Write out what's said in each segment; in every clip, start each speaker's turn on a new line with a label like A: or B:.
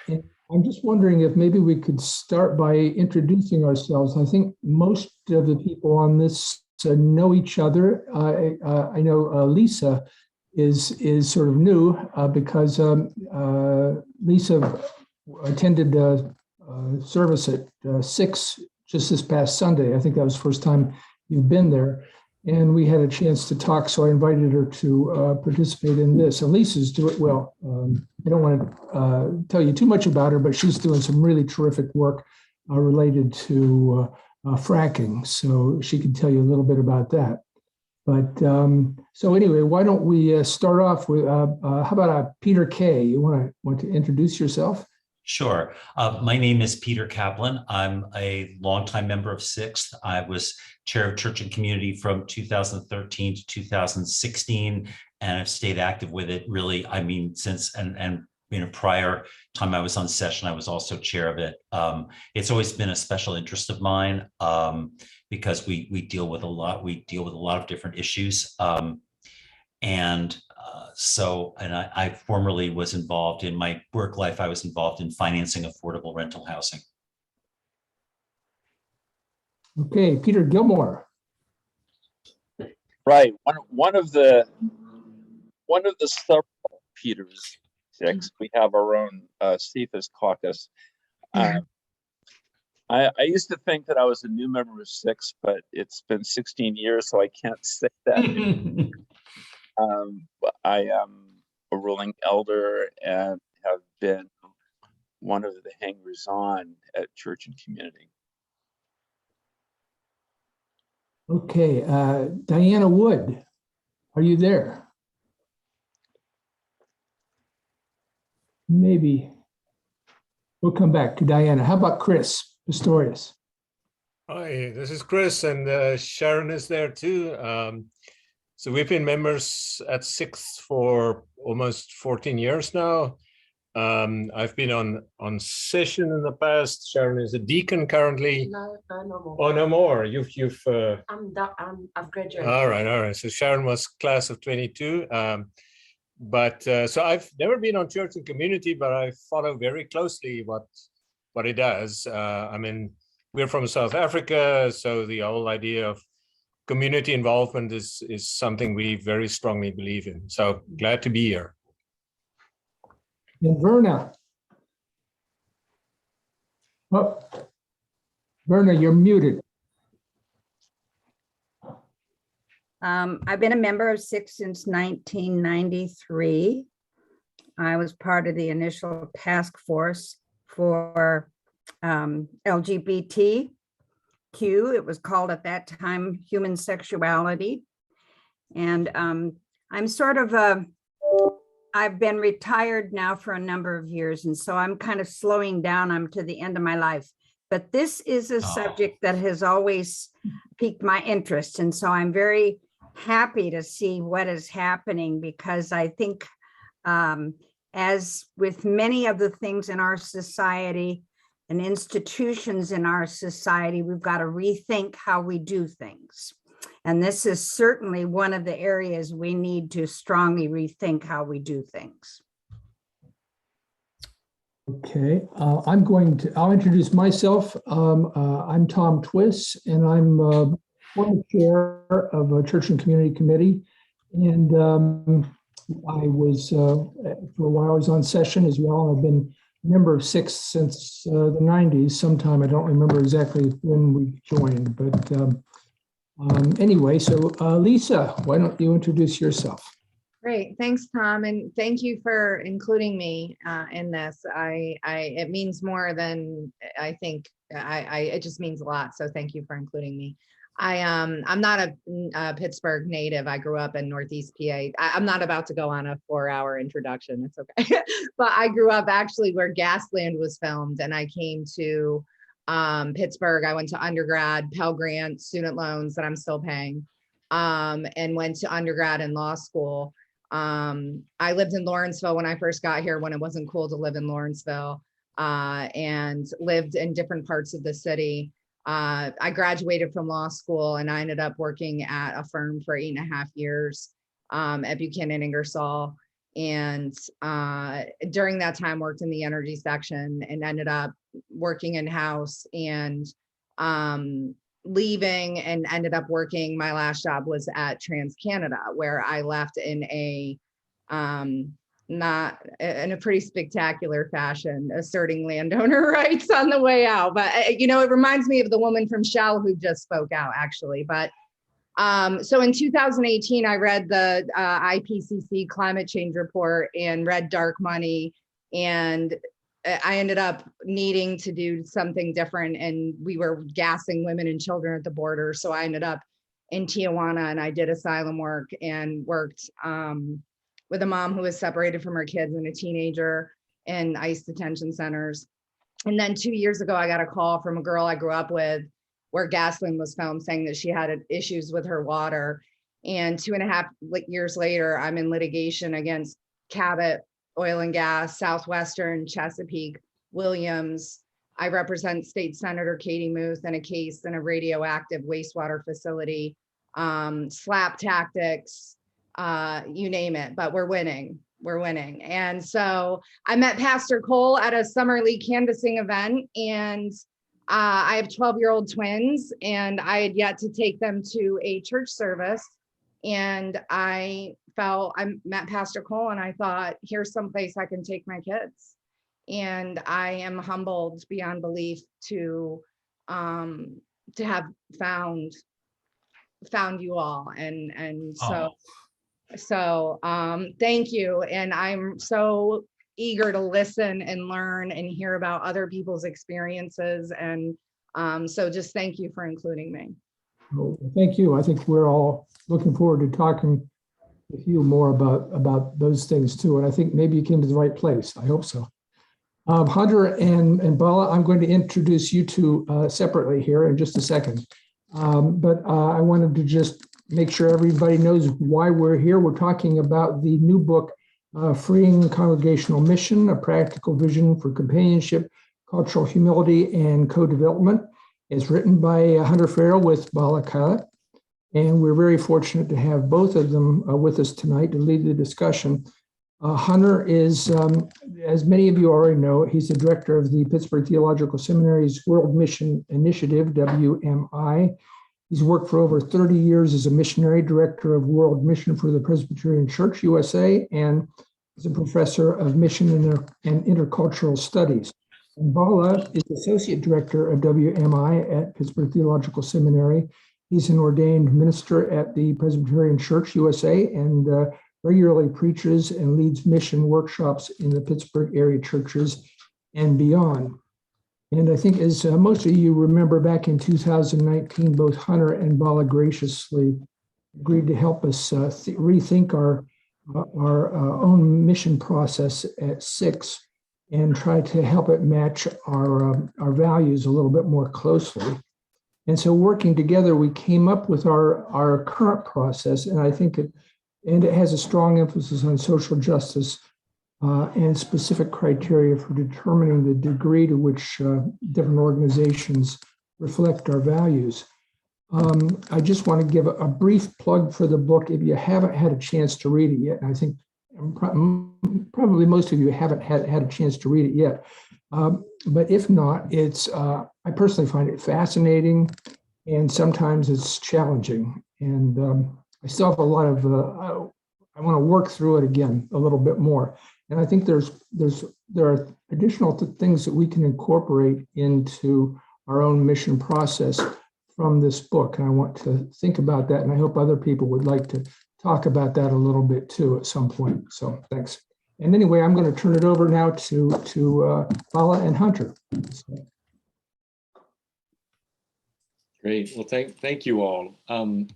A: And I'm just wondering if maybe we could start by introducing ourselves. I think most of the people on this know each other. I know Lisa is sort of new because Lisa attended service at 6 just this past Sunday. I think that was the first time you've been there. And we had a chance to talk, so I invited her to participate in this. And Lisa's doing well. I don't want to tell you too much about her, but she's doing some really terrific work related to fracking. So she can tell you a little bit about that. But so anyway, why don't we start off with how about Peter K? You want to introduce yourself?
B: Sure. My name is Peter Kaplan. I'm a longtime member of Sixth. I was chair of Church and Community from 2013 to 2016, and I've stayed active with it really, I mean, since, and prior time I was on session, I was also chair of it. It's always been a special interest of mine because we deal with a lot of different issues. I formerly was involved in my work life. I was involved in financing affordable rental housing.
A: Okay, Peter Gilmore.
C: Right, one of the several Peters, Six. We have our own Cephas caucus. I used to think that I was a new member of Six, but it's been 16 years, so I can't say that. I am a ruling elder and have been one of the hangers-on at Church and Community.
A: Okay, Diana Wood, are you there? Maybe we'll come back to Diana. How about Chris Pistorius?
D: Hi, this is Chris, and Sharon is there too. So we've been members at Sixth for almost 14 years now. I've been on session in the past. Sharon is a deacon currently.
E: No more.
D: Oh, no more. You've.
E: I've graduated.
D: All right. So Sharon was class of 22. So I've never been on Church and Community, but I follow very closely what it does. I mean, we're from South Africa, so the whole idea of community involvement is something we very strongly believe in. So glad to be here.
A: And Verna. Oh, Verna, you're muted.
F: I've been a member of Six since 1993. I was part of the initial task force for LGBTQ. It was called at that time human sexuality. And I'm sort of I've been retired now for a number of years, and so I'm kind of slowing down. I'm to the end of my life. But this is a subject that has always piqued my interest. And so I'm very happy to see what is happening, because I think as with many of the things in our society and institutions in our society, we've got to rethink how we do things. And this is certainly one of the areas we need to strongly rethink how we do things.
A: Okay, I'll introduce myself. I'm Tom Twiss, and I'm former chair of Church and Community Committee. And I was, for a while, I was on session as well. I've been a member of Six since the 90s sometime. I don't remember exactly when we joined, but anyway, so Lisa, why don't you introduce yourself?
E: Great, thanks, Tom, and thank you for including me in this. It means more than I think. It just means a lot. So thank you for including me. I'm not a Pittsburgh native. I grew up in Northeast PA. I'm not about to go on a 4-hour introduction. It's okay. But I grew up actually where Gasland was filmed, and I came to Pittsburgh. I went to undergrad, Pell Grant, student loans that I'm still paying, and went to undergrad and law school. I lived in Lawrenceville when I first got here, when it wasn't cool to live in Lawrenceville, and lived in different parts of the city. I graduated from law school, and I ended up working at a firm for 8.5 years at Buchanan Ingersoll. And during that time worked in the energy section and ended up working in-house and leaving and ended up working. My last job was at TransCanada, where I left in a not in a pretty spectacular fashion, asserting landowner rights on the way out. But you know, it reminds me of the woman from Shell who just spoke out, actually. But so in 2018, I read the IPCC climate change report and read Dark Money, and I ended up needing to do something different, and we were gassing women and children at the border. So I ended up in Tijuana, and I did asylum work and worked with a mom who was separated from her kids and a teenager in ICE detention centers. And then 2 years ago, I got a call from a girl I grew up with where gasoline was found, saying that she had issues with her water. And 2.5 years later, I'm in litigation against Cabot Oil and Gas, Southwestern, Chesapeake, Williams. I represent State Senator Katie Muth in a case in a radioactive wastewater facility, SLAP tactics, you name it, but we're winning. And so I met Pastor Cole at a Summer League canvassing event, and I have 12-year-old twins, and I had yet to take them to a church service. And I met Pastor Cole, and I thought, here's someplace I can take my kids. And I am humbled beyond belief to have found you all. And so thank you. And I'm so eager to listen and learn and hear about other people's experiences. And so just thank you for including me.
A: Well, thank you. I think we're all looking forward to talking with you more about those things too. And I think maybe you came to the right place. I hope so. Hunter and Bala, I'm going to introduce you two separately here in just a second. But I wanted to just make sure everybody knows why we're here. We're talking about the new book, Freeing Congregational Mission, a Practical Vision for Companionship, Cultural Humility, and Co-Development. It's written by Hunter Farrell with Bala Khyllep, and we're very fortunate to have both of them with us tonight to lead the discussion. Hunter is, as many of you already know, he's the director of the Pittsburgh Theological Seminary's World Mission Initiative, WMI. He's worked for over 30 years as a missionary, director of World Mission for the Presbyterian Church, U.S.A, and is a professor of mission and intercultural studies. And Bala is associate director of WMI at Pittsburgh Theological Seminary. He's an ordained minister at the Presbyterian Church, U.S.A, and regularly preaches and leads mission workshops in the Pittsburgh area churches and beyond. And I think, as most of you remember, back in 2019, both Hunter and Bala graciously agreed to help us rethink our own mission process at SIX and try to help it match our values a little bit more closely. And so, working together, we came up with our current process, and I think it has a strong emphasis on social justice and specific criteria for determining the degree to which different organizations reflect our values. I just want to give a brief plug for the book if you haven't had a chance to read it yet. I think probably most of you haven't had a chance to read it yet. But if not, I personally find it fascinating, and sometimes it's challenging. And I still have a lot of, I want to work through it again a little bit more. And I think there are additional things that we can incorporate into our own mission process from this book. And I want to think about that. And I hope other people would like to talk about that a little bit too at some point. So thanks. And anyway, I'm going to turn it over now to Bala and Hunter. So.
G: Great. Well, thank you all. How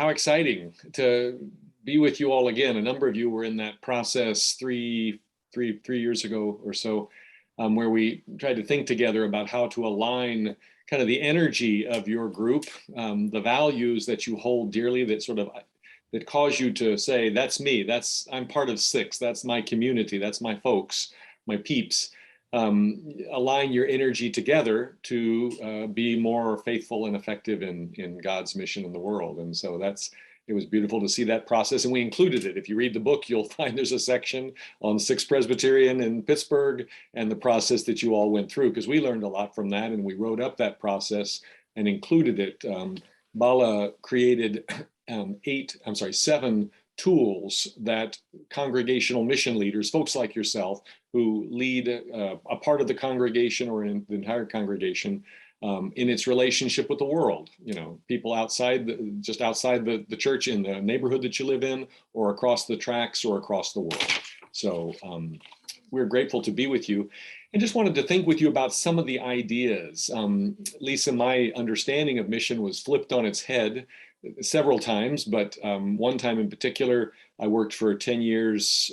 G: exciting to be with you all again. A number of you were in that process three years ago or so, where we tried to think together about how to align kind of the energy of your group, the values that you hold dearly, that cause you to say, that's me, I'm part of SIX, that's my community, that's my folks, my peeps. Align your energy together to be more faithful and effective in God's mission in the world. And so that's it was beautiful to see that process, and we included it. If you read the book, you'll find there's a section on 6th Presbyterian in Pittsburgh and the process that you all went through, because we learned a lot from that, and we wrote up that process and included it. Bala created 7 tools that congregational mission leaders, folks like yourself, who lead a part of the congregation or in the entire congregation, in its relationship with the world, people outside, just outside the church, in the neighborhood that you live in, or across the tracks, or across the world. So we're grateful to be with you, and just wanted to think with you about some of the ideas. Lisa, my understanding of mission was flipped on its head several times, but one time in particular, I worked for 10 years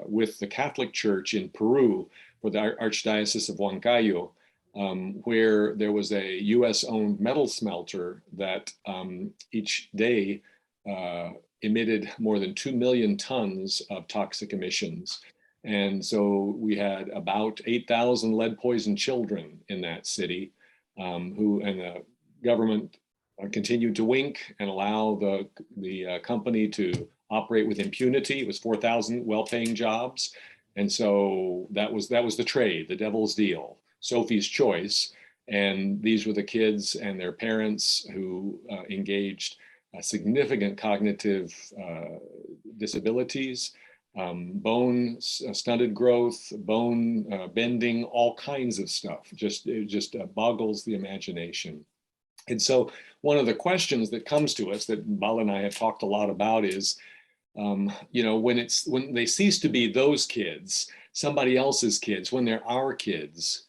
G: with the Catholic Church in Peru for the Archdiocese of Huancayo, where there was a U.S.-owned metal smelter that each day emitted more than 2 million tons of toxic emissions. And so we had about 8,000 lead-poisoned children in that city, and the government continued to wink and allow the company to operate with impunity. It was 4,000 well-paying jobs. And so that was the trade, the devil's deal, Sophie's choice. And these were the kids and their parents who engaged significant cognitive disabilities, bone stunted growth, bone bending, all kinds of stuff. It just boggles the imagination. And so one of the questions that comes to us that Bala and I have talked a lot about is, when they cease to be those kids, somebody else's kids, when they're our kids,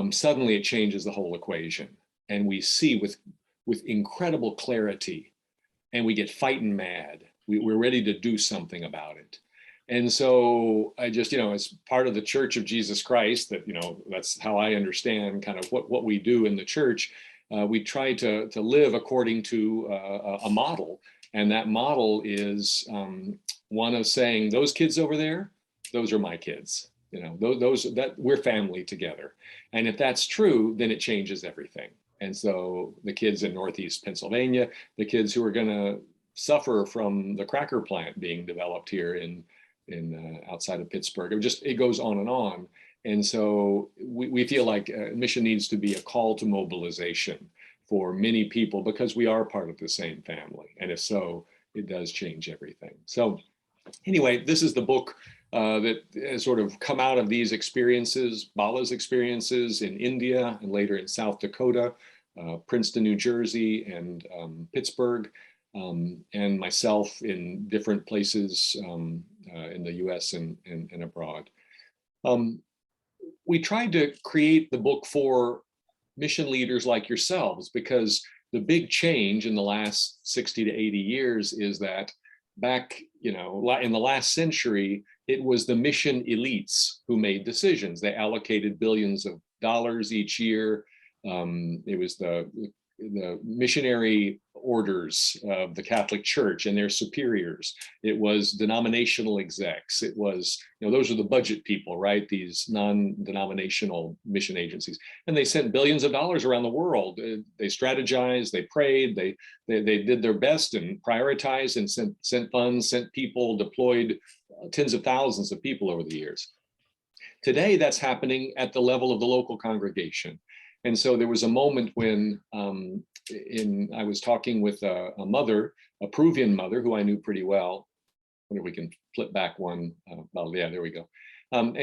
G: suddenly it changes the whole equation. And we see with incredible clarity, and we get fighting mad. We're ready to do something about it. And so I just, as part of the Church of Jesus Christ, that's how I understand kind of what we do in the church. We try to live according to a model. And that model is one of saying, those kids over there, those are my kids. That we're family together. And if that's true, then it changes everything. And so the kids in Northeast Pennsylvania, the kids who are going to suffer from the cracker plant being developed here in outside of Pittsburgh, it goes on and on. And so we feel like mission needs to be a call to mobilization for many people, because we are part of the same family. And if so, it does change everything. So anyway, this is the book that has sort of come out of these experiences, Bala's experiences in India and later in South Dakota, Princeton, New Jersey, and Pittsburgh, and myself in different places in the US and abroad. We tried to create the book for mission leaders like yourselves, because the big change in the last 60 to 80 years is that back, in the last century, it was the mission elites who made decisions. They allocated billions of dollars each year. It was the missionary orders of the Catholic Church and their superiors. It was denominational execs. It was, those are the budget people, right? These non-denominational mission agencies. And they sent billions of dollars around the world. They strategized, they prayed, they did their best and prioritized and sent funds, sent people, deployed tens of thousands of people over the years. Today, that's happening at the level of the local congregation. And so there was a moment when I was talking with a mother, a Peruvian mother who I knew pretty well. I wonder if we can flip back one. Yeah, there we go. And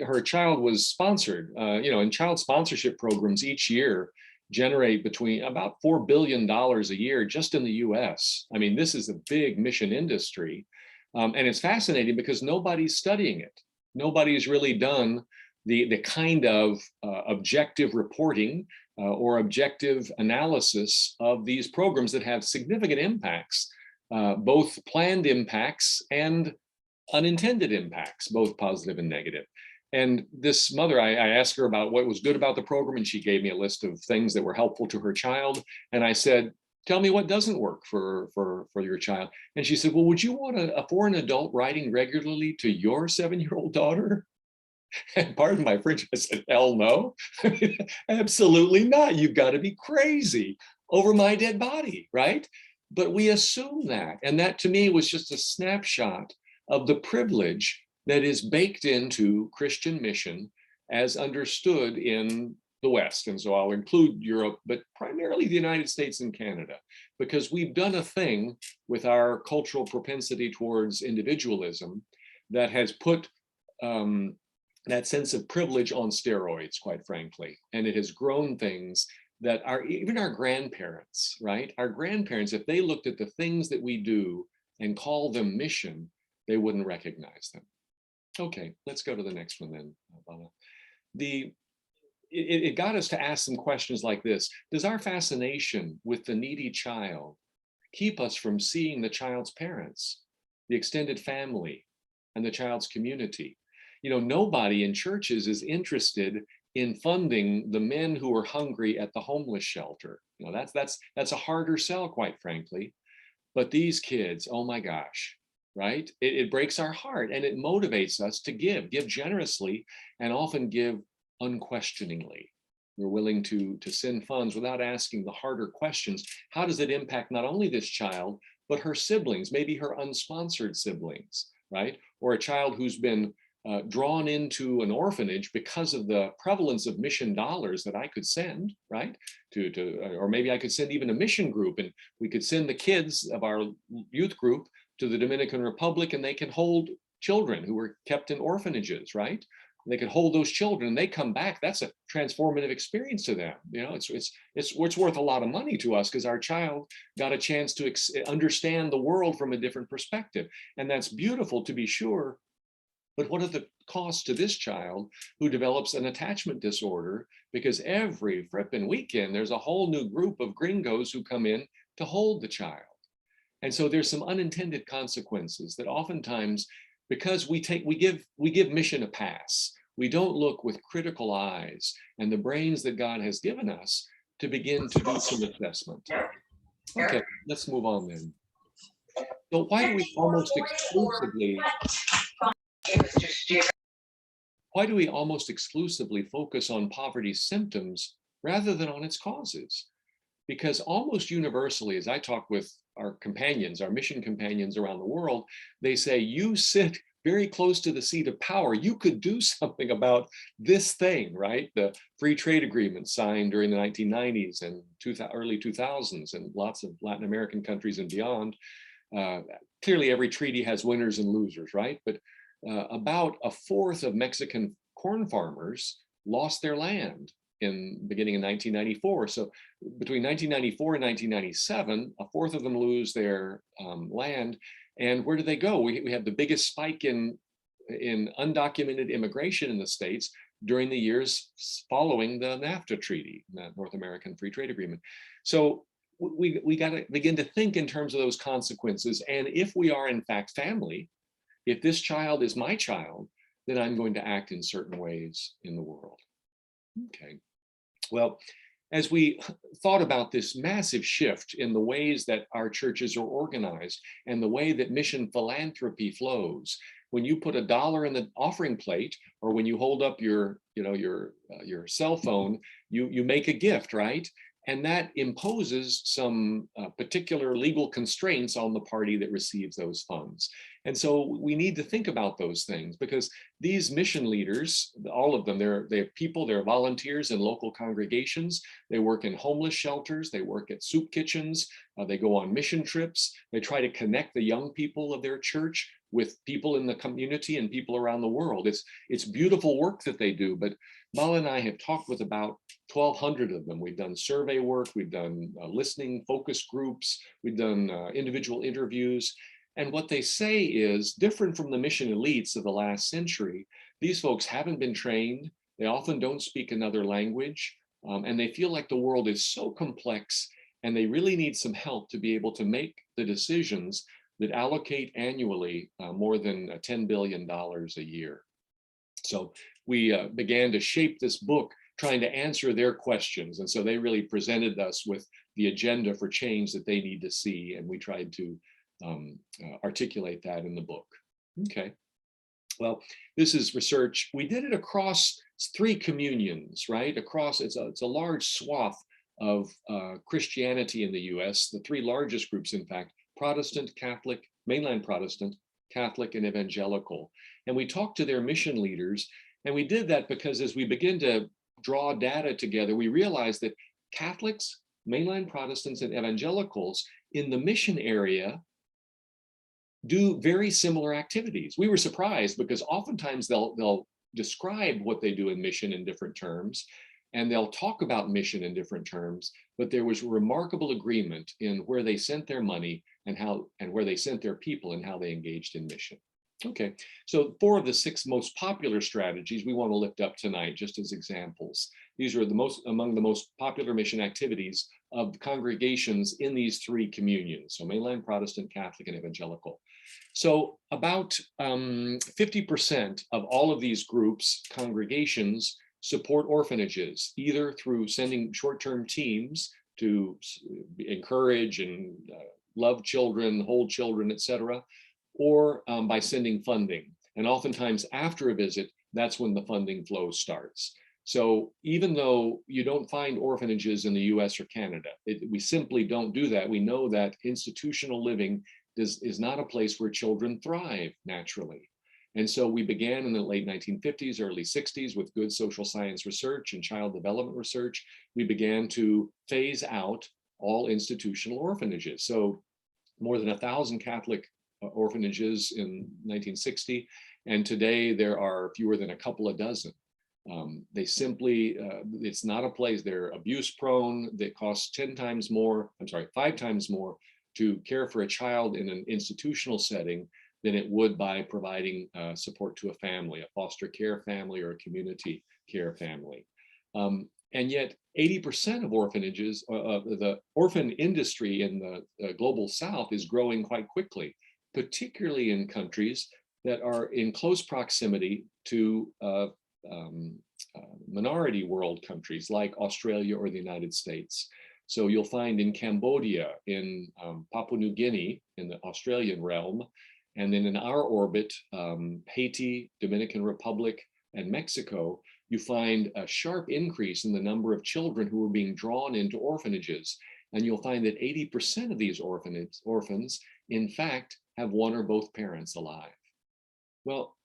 G: her child was sponsored, and child sponsorship programs each year generate between about $4 billion a year just in the US. I mean, this is a big mission industry. And it's fascinating because nobody's studying it. Nobody's really done the kind of objective reporting or objective analysis of these programs that have significant impacts, both planned impacts and unintended impacts, both positive and negative. And this mother, I asked her about what was good about the program, and she gave me a list of things that were helpful to her child. And I said, tell me what doesn't work for your child. And she said, well, would you want a foreign adult writing regularly to your 7-year-old daughter? And pardon my French, I said, hell no, absolutely not. You've got to be crazy over my dead body, right? But we assume that, and that to me was just a snapshot of the privilege that is baked into Christian mission as understood in the West. And so I'll include Europe, but primarily the United States and Canada, because we've done a thing with our cultural propensity towards individualism that has put that sense of privilege on steroids, quite frankly. And it has grown things that are even our grandparents, right? Our grandparents, if they looked at the things that we do and call them mission, they wouldn't recognize them. Okay, let's go to the next one then, Bala. It got us to ask some questions like this. Does our fascination with the needy child keep us from seeing the child's parents, the extended family, and the child's community? You know, nobody in churches is interested in funding the men who are hungry at the homeless shelter. You know, that's a harder sell, quite frankly. But these kids, oh my gosh, right? It breaks our heart, and it motivates us to give generously, and often give unquestioningly. We're willing to send funds without asking the harder questions. How does it impact not only this child, but her siblings, maybe her unsponsored siblings, right? Or a child who's been drawn into an orphanage because of the prevalence of mission dollars that I could send, right? Or maybe I could send even a mission group, and we could send the kids of our youth group to the Dominican Republic, and they can hold children who were kept in orphanages, right? They could hold those children, and they come back. That's a transformative experience to them. You know, it's worth a lot of money to us because our child got a chance to understand the world from a different perspective. And that's beautiful, to be sure. But what are the costs to this child who develops an attachment disorder? Because every frippin' weekend, there's a whole new group of gringos who come in to hold the child. And so there's some unintended consequences that oftentimes, because we give mission a pass, we don't look with critical eyes and the brains that God has given us to begin to do some assessment. Okay, let's move on then. So why do we almost exclusively focus on poverty's symptoms rather than on its causes? Because almost universally, as I talk with our companions, our mission companions around the world, they say, you sit very close to the seat of power. You could do something about this thing, right? The free trade agreement signed during the 1990s and early 2000s, and lots of Latin American countries and beyond. Clearly, every treaty has winners and losers, right? But about a fourth of Mexican corn farmers lost their land beginning in 1994. So between 1994 and 1997, a fourth of them lose their land. And where do they go? We have the biggest spike in undocumented immigration in the States during the years following the NAFTA treaty, the North American Free Trade Agreement. So we got to begin to think in terms of those consequences. And if we are in fact family, if this child is my child, then I'm going to act in certain ways in the world. Okay. Well, as we thought about this massive shift in the ways that our churches are organized and the way that mission philanthropy flows, when you put $1 in the offering plate, or when you hold up your cell phone, you make a gift, right? And that imposes some particular legal constraints on the party that receives those funds. And so we need to think about those things, because these mission leaders, all of them, they're people, they're volunteers in local congregations. They work in homeless shelters. They work at soup kitchens. They go on mission trips. They try to connect the young people of their church with people in the community and people around the world. It's beautiful work that they do, but Bala and I have talked with about 1,200 of them. We've done survey work, we've done listening focus groups, we've done individual interviews. And what they say is different from the mission elites of the last century. These folks haven't been trained. They often don't speak another language. And they feel like the world is so complex, and they really need some help to be able to make the decisions that allocate annually more than $10 billion a year. So we began to shape this book trying to answer their questions. And so they really presented us with the agenda for change that they need to see. And we tried to articulate that in the book. Okay. Well, this is research. We did it across 3 communions, right? Across, it's a large swath of Christianity in the US, the three largest groups, in fact, Protestant, Catholic, mainline Protestant, Catholic, and Evangelical. And we talked to their mission leaders, and we did that because as we begin to draw data together, we realized that Catholics, mainline Protestants, and Evangelicals in the mission area do very similar activities. We were surprised because oftentimes they'll describe what they do in mission in different terms, and they'll talk about mission in different terms, but there was remarkable agreement in where they sent their money and where they sent their people and how they engaged in mission. Okay, so 4 of the 6 most popular strategies we want to lift up tonight just as examples. These are among the most popular mission activities of congregations in these 3 communions, so mainline Protestant, Catholic, and Evangelical. So about 50% of all of these groups, congregations, support orphanages, either through sending short-term teams to encourage and love children, hold children, etc., or by sending funding. And oftentimes after a visit, that's when the funding flow starts. So even though you don't find orphanages in the US or Canada, we simply don't do that. We know that institutional living is not a place where children thrive naturally. And so we began in the late 1950s, early 60s with good social science research and child development research. We began to phase out all institutional orphanages. So more than 1,000 Catholic orphanages in 1960, and today there are fewer than a couple of dozen. They simply, it's not a place, they're abuse prone, they cost 5 times more to care for a child in an institutional setting than it would by providing support to a family, a foster care family or a community care family. And yet 80% of orphanages, the orphan industry in the global South is growing quite quickly, particularly in countries that are in close proximity to minority world countries like Australia or the United States. So you'll find in Cambodia, in Papua New Guinea, in the Australian realm, and then in our orbit, Haiti, Dominican Republic, and Mexico, you find a sharp increase in the number of children who are being drawn into orphanages. And you'll find that 80% of these orphans, in fact, have one or both parents alive. Well,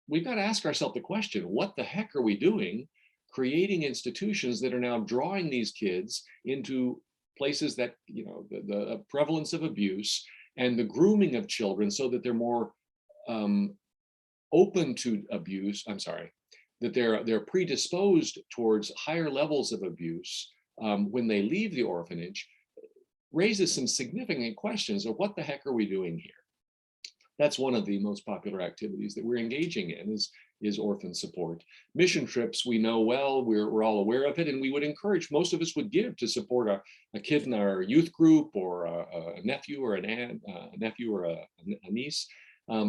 G: we've got to ask ourselves the question, what the heck are we doing creating institutions that are now drawing these kids into places that, you know, the prevalence of abuse and the grooming of children so that they're more open to abuse, that they're predisposed towards higher levels of abuse when they leave the orphanage, raises some significant questions of what the heck are we doing here? That's one of the most popular activities that we're engaging in is orphan support. Mission trips, we know well, we're all aware of it, and we would encourage, most of us would give to support a kid in our youth group or a nephew or an aunt, a nephew or a niece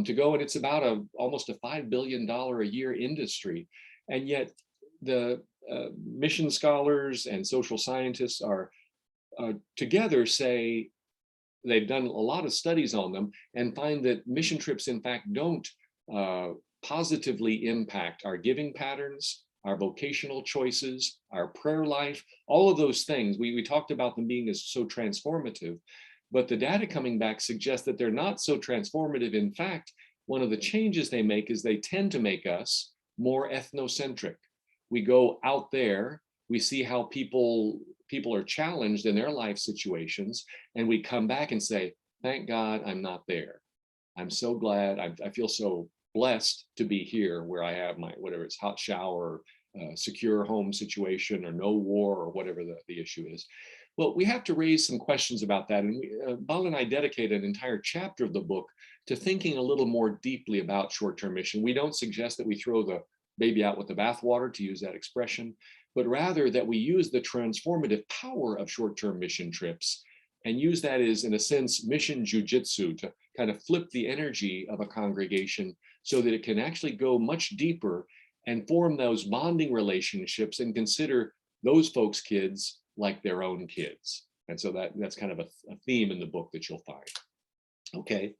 G: to go, and it's about almost a $5 billion a year industry. And yet the mission scholars and social scientists are together say, they've done a lot of studies on them and find that mission trips, in fact, don't positively impact our giving patterns, our vocational choices, our prayer life, all of those things. We talked about them being so transformative, but the data coming back suggests that they're not so transformative. In fact, one of the changes they make is they tend to make us more ethnocentric. We go out there, we see how people are challenged in their life situations, and we come back and say, thank God I'm not there. I'm so glad, I feel so blessed to be here where I have my, whatever it's hot shower, secure home situation, or no war, or whatever the issue is. Well, we have to raise some questions about that. And Bala and I dedicated an entire chapter of the book to thinking a little more deeply about short-term mission. We don't suggest that we throw the baby out with the bathwater, to use that expression, but rather that we use the transformative power of short-term mission trips and use that as, in a sense, mission jujitsu to kind of flip the energy of a congregation so that it can actually go much deeper and form those bonding relationships and consider those folks' kids like their own kids. And so that's kind of a theme in the book that you'll find. Okay.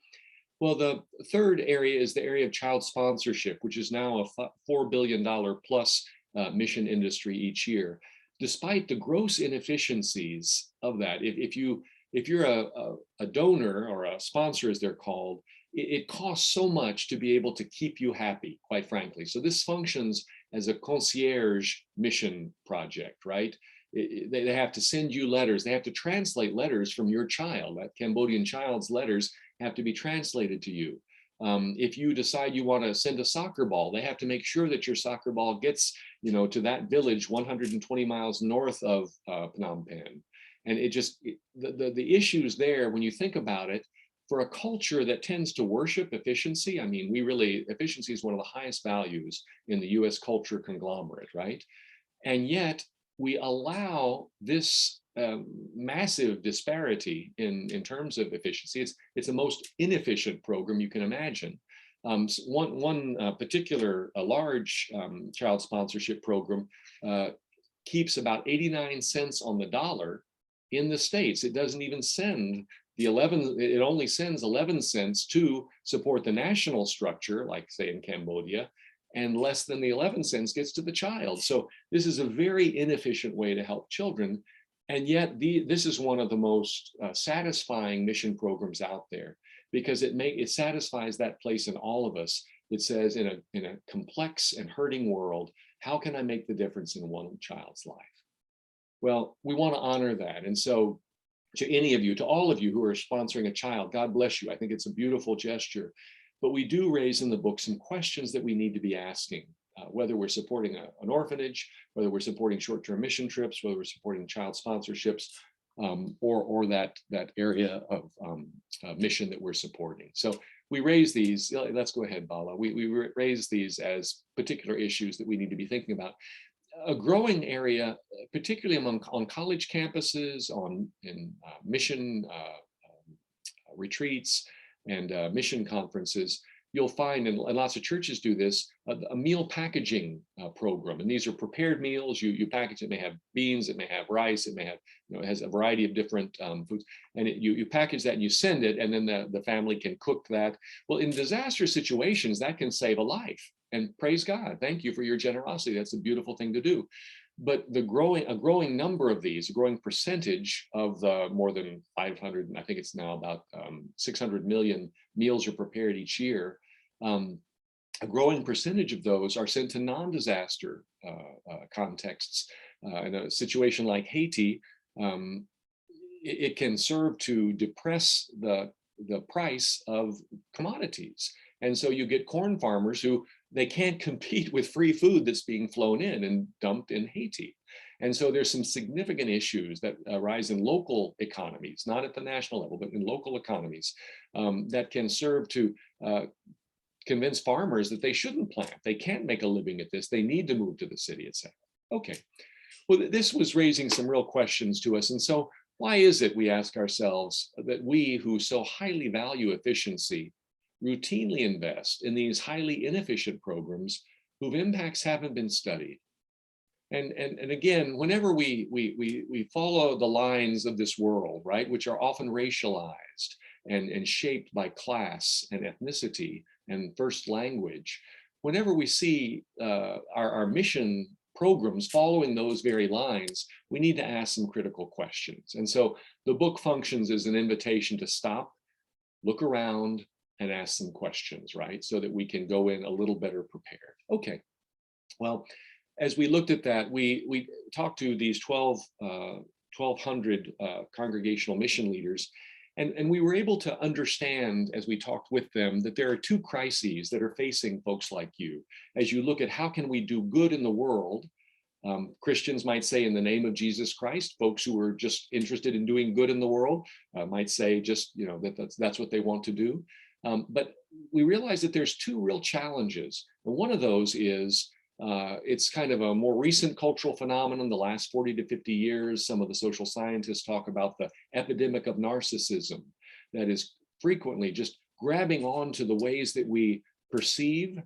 G: Well, the third area is the area of child sponsorship, which is now a $4 billion plus mission industry each year. despite the gross inefficiencies of that, if you're a donor or a sponsor, as they're called, it costs so much to be able to keep you happy, quite frankly. So this functions as a concierge mission project, right? They have to send you letters. They have to translate letters from your child. That Cambodian child's letters have to be translated to you. If you decide you want to send a soccer ball, they have to make sure that your soccer ball gets, to that village 120 miles north of Phnom Penh. And the issues there, when you think about it, for a culture that tends to worship efficiency, I mean, efficiency is one of the highest values in the U.S. culture conglomerate, right? And yet we allow this massive disparity in terms of efficiency. It's the most inefficient program you can imagine. One particular large child sponsorship program keeps about 89 cents on the dollar in the States. It doesn't even send it only sends 11 cents to support the national structure, like say in Cambodia, and less than the 11 cents gets to the child. So this is a very inefficient way to help children. And yet this is one of the most satisfying mission programs out there, because it satisfies that place in all of us. It says, in a complex and hurting world, how can I make the difference in one child's life? Well, we want to honor that. And so to all of you who are sponsoring a child, God bless you. I think it's a beautiful gesture. But we do raise in the book some questions that we need to be asking, whether we're supporting an orphanage, whether we're supporting short-term mission trips, whether we're supporting child sponsorships, or that area of mission that we're supporting. So we raise these. Let's go ahead, Bala. We raise these as particular issues that we need to be thinking about. A growing area, particularly on college campuses, in mission retreats and mission conferences, you'll find, and lots of churches do this, a meal packaging program. And these are prepared meals. You package it. May have beans, it may have rice, it may have, it has a variety of different foods. And you package that and you send it, and then the family can cook that. Well, in disaster situations, that can save a life. And praise God, thank you for your generosity. That's a beautiful thing to do. But a growing number of these, a growing percentage of the more than 500, and I think it's now about 600 million meals are prepared each year. A growing percentage of those are sent to non-disaster contexts. In a situation like Haiti, it can serve to depress the price of commodities. And so you get corn farmers who they can't compete with free food that's being flown in and dumped in Haiti. And so there's some significant issues that arise in local economies, not at the national level, but in local economies, that can serve to convince farmers that they shouldn't plant. They can't make a living at this. They need to move to the city, etc. Okay. Well, this was raising some real questions to us. And so why is it, we ask ourselves, that we who so highly value efficiency routinely invest in these highly inefficient programs whose impacts haven't been studied? And again, whenever we follow the lines of this world, right, which are often racialized and shaped by class and ethnicity and first language, whenever we see our mission programs following those very lines, we need to ask some critical questions. And so the book functions as an invitation to stop, look around, and ask some questions, right? So that we can go in a little better prepared. Okay, well, as we looked at that, we talked to these 1,200 congregational mission leaders, and we were able to understand, as we talked with them, that there are two crises that are facing folks like you. As you look at how can we do good in the world, Christians might say in the name of Jesus Christ. Folks who are just interested in doing good in the world might say just, that's what they want to do. But we realize that there's two real challenges. And one of those is, it's kind of a more recent cultural phenomenon, the last 40 to 50 years. Some of the social scientists talk about the epidemic of narcissism that is frequently just grabbing on to the ways that we perceive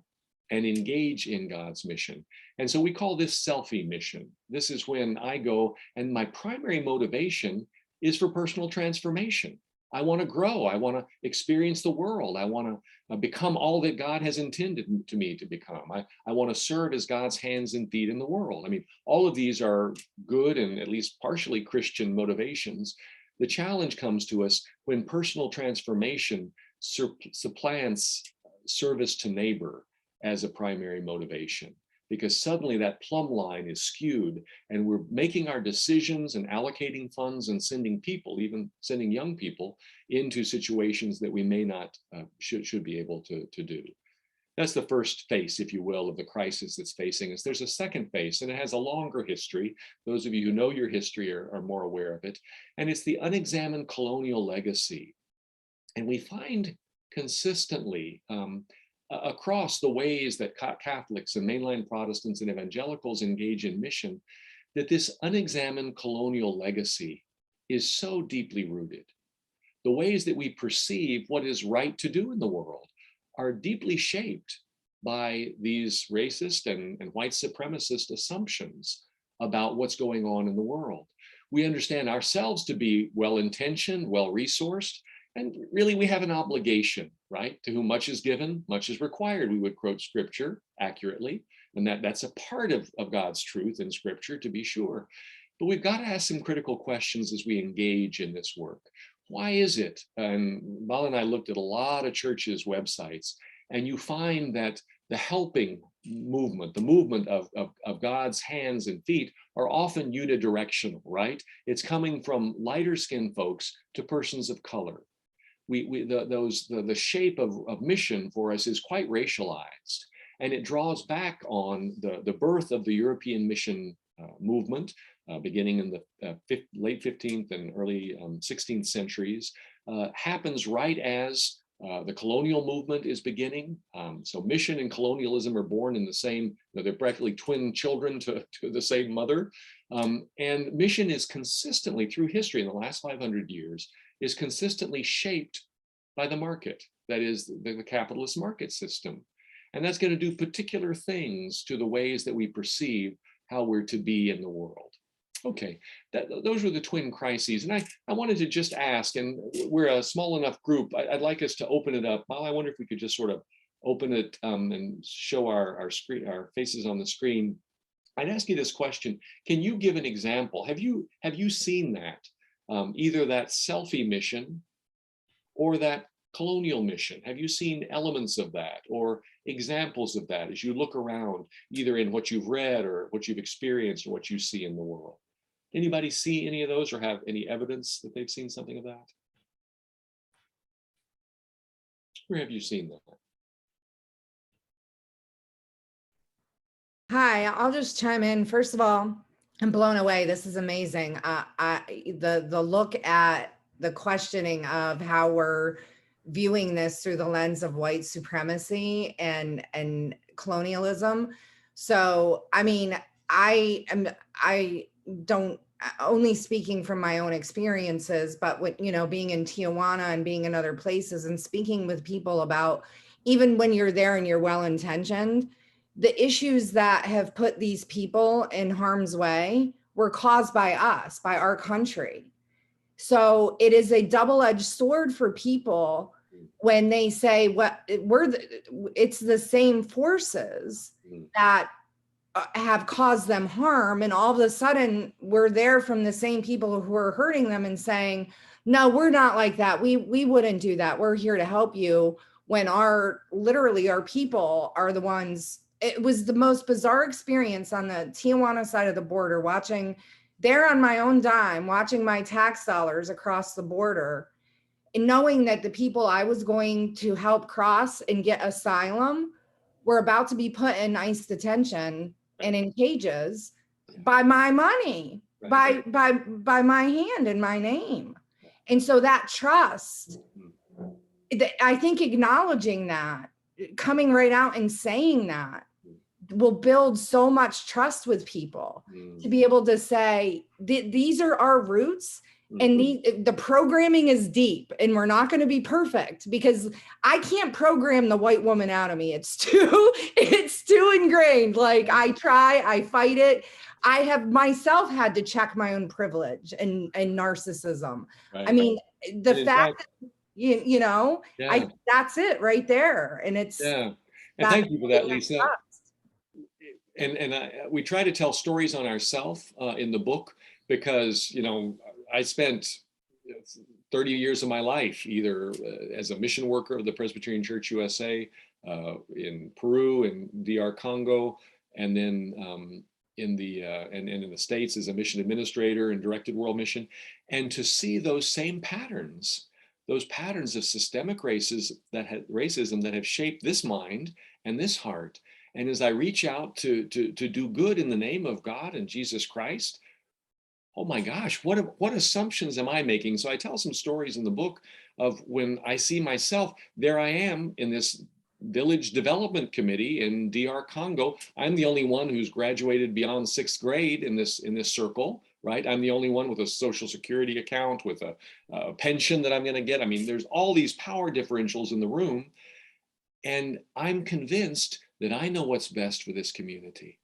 G: and engage in God's mission. And so we call this selfie mission. This is when I go and my primary motivation is for personal transformation. I want to grow. I want to experience the world. I want to become all that God has intended to me to become. I want to serve as God's hands and feet in the world. I mean, all of these are good and at least partially Christian motivations. The challenge comes to us when personal transformation supplants service to neighbor as a primary motivation, because suddenly that plumb line is skewed and we're making our decisions and allocating funds and sending people, even sending young people, into situations that we may not should be able to do. That's the first face, if you will, of the crisis that's facing us. There's a second face, and it has a longer history. Those of you who know your history are more aware of it. And it's the unexamined colonial legacy. And we find consistently across the ways that Catholics and mainline Protestants and evangelicals engage in mission, that this unexamined colonial legacy is so deeply rooted. The ways that we perceive what is right to do in the world are deeply shaped by these racist and white supremacist assumptions about what's going on in the world. We understand ourselves to be well-intentioned, well-resourced, and really we have an obligation, right? To whom much is given, much is required. We would quote scripture accurately, and that's a part of God's truth in scripture, to be sure. But we've got to ask some critical questions as we engage in this work. Why is it? And Bala and I looked at a lot of churches' websites, and you find that the helping movement, the movement of God's hands and feet are often unidirectional, right? It's coming from lighter skinned folks to persons of color. The shape of mission for us is quite racialized, and it draws back on the birth of the European mission movement, beginning in the late 15th and early 16th centuries, happens right as the colonial movement is beginning. So mission and colonialism are born in the same, they're practically twin children to the same mother. And mission is consistently, through history in the last 500 years, is consistently shaped by the market, that is the capitalist market system. And that's going to do particular things to the ways that we perceive how we're to be in the world. Okay, those were the twin crises. And I wanted to just ask, and we're a small enough group, I'd like us to open it up. Well, I wonder if we could just sort of open it and show our screen, our faces on the screen. I'd ask you this question. Can you give an example? Have you seen that? Either that selfie mission or that colonial mission? Have you seen elements of that or examples of that as you look around, either in what you've read or what you've experienced or what you see in the world? Anybody see any of those or have any evidence that they've seen something of that? Where have you seen that?
E: Hi, I'll just chime in. First of all, I'm blown away. This is amazing. The look at the questioning of how we're viewing this through the lens of white supremacy and colonialism. So, I mean, I don't, only speaking from my own experiences, but with, being in Tijuana and being in other places and speaking with people about, even when you're there and you're well-intentioned, the issues that have put these people in harm's way were caused by us, by our country. So it is a double-edged sword for people when they say, it's the same forces that have caused them harm, and all of a sudden we're there from the same people who are hurting them and saying, no, we're not like that. We wouldn't do that. We're here to help you, when literally our people are the ones. It was the most bizarre experience on the Tijuana side of the border, watching there on my own dime, watching my tax dollars across the border, and knowing that the people I was going to help cross and get asylum were about to be put in ICE detention and in cages by my money, by my hand and my name. And so that trust, I think acknowledging that, coming right out and saying that, will build so much trust with people to be able to say, these are our roots. And the programming is deep, and we're not going to be perfect, because I can't program the white woman out of me. It's too ingrained. Like, I try, I fight it. I have myself had to check my own privilege and narcissism. Right. I mean, the
G: In
E: fact
G: fact,
E: that, you know,
G: yeah,
E: that's it right there. And it's,
G: yeah. And
E: that's
G: thank you for that,
E: building
G: Lisa.
E: trust.
G: We try to tell stories on ourselves in the book because, you know, I spent 30 years of my life either as a mission worker of the Presbyterian Church U.S.A. In Peru and DR Congo, and then in the States as a mission administrator and directed world mission. And to see those same patterns, those patterns of systemic racism that have shaped this mind and this heart. And as I reach out to do good in the name of God and Jesus Christ, oh my gosh, what assumptions am I making? So I tell some stories in the book of when I see myself, there I am in this village development committee in DR Congo. I'm the only one who's graduated beyond 6th grade in this circle, right? I'm the only one with a social security account, with a pension that I'm going to get. I mean, there's all these power differentials in the room. And I'm convinced that I know what's best for this community.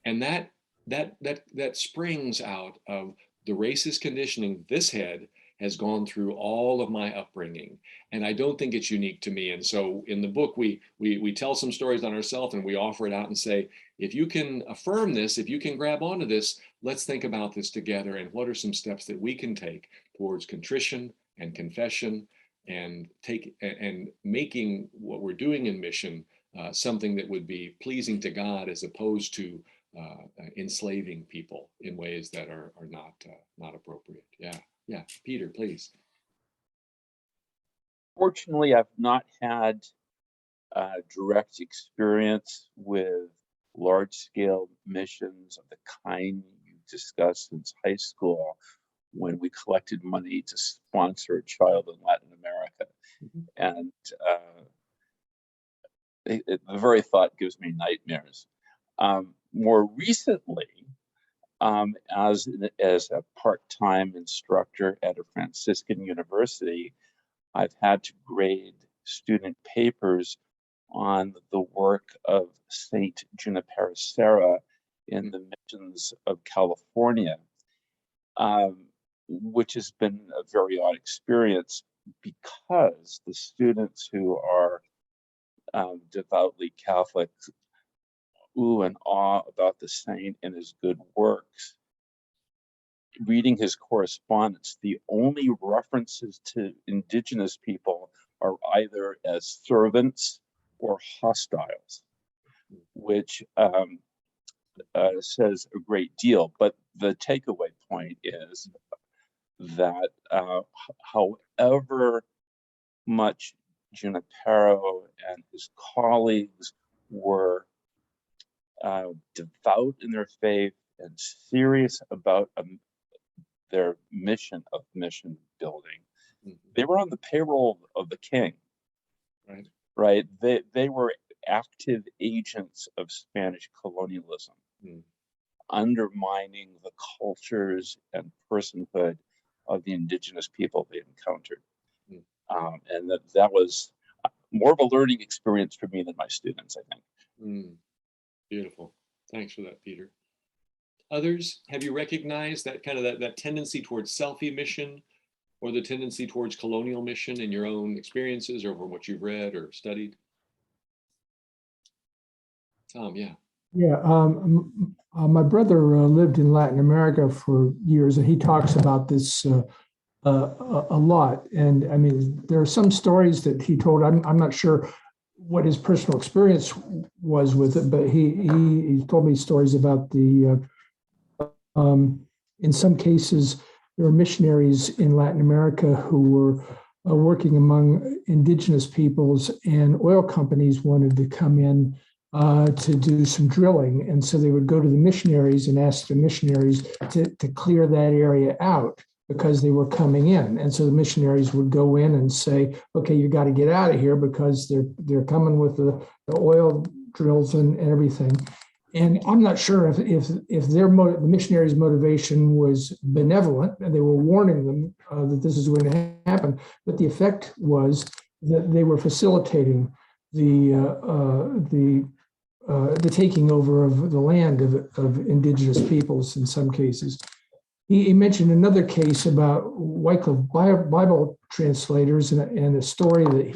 G: And that springs out of the racist conditioning this head has gone through all of my upbringing. And I don't think it's unique to me. And so in the book, we tell some stories on ourselves and we offer it out and say, if you can affirm this, if you can grab onto this, let's think about this together. And what are some steps that we can take towards contrition and confession and making what we're doing in mission something that would be pleasing to God as opposed to enslaving people in ways that are not appropriate. Yeah, Peter, please.
C: Fortunately, I've not had direct experience with large-scale missions of the kind you discussed since high school, when we collected money to sponsor a child in Latin America. And the very thought gives me nightmares. More recently, as a part-time instructor at a Franciscan university, I've had to grade student papers on the work of Saint Junipero Serra in the missions of California, which has been a very odd experience because the students who are devoutly Catholic ooh and ah about the saint and his good works. Reading his correspondence, the only references to indigenous people are either as servants or hostiles, which says a great deal. But the takeaway point is that however much Junipero and his colleagues were devout in their faith and serious about their mission of mission building, they were on the payroll of the king, right? They were active agents of Spanish colonialism, undermining the cultures and personhood of the indigenous people they encountered. And that was more of a learning experience for me than my students, I think.
G: Beautiful. Thanks for that, Peter. Others, have you recognized that kind of that tendency towards selfie mission or the tendency towards colonial mission in your own experiences or from what you've read or studied? Tom, yeah.
A: Yeah, my brother lived in Latin America for years, and he talks about this a lot. And I mean, there are some stories that he told. I'm not sure what his personal experience was with it, but he told me stories about the. In some cases, there were missionaries in Latin America who were working among indigenous peoples, and oil companies wanted to come in to do some drilling. And so they would go to the missionaries and ask the missionaries to clear that area out because they were coming in. And so the missionaries would go in and say, okay, you got to get out of here because they're coming with the oil drills and everything. And I'm not sure if the missionaries' motivation was benevolent and they were warning them that this is going to happen, but the effect was that they were facilitating the taking over of the land of indigenous peoples in some cases. he mentioned another case about Wycliffe Bible translators and a story that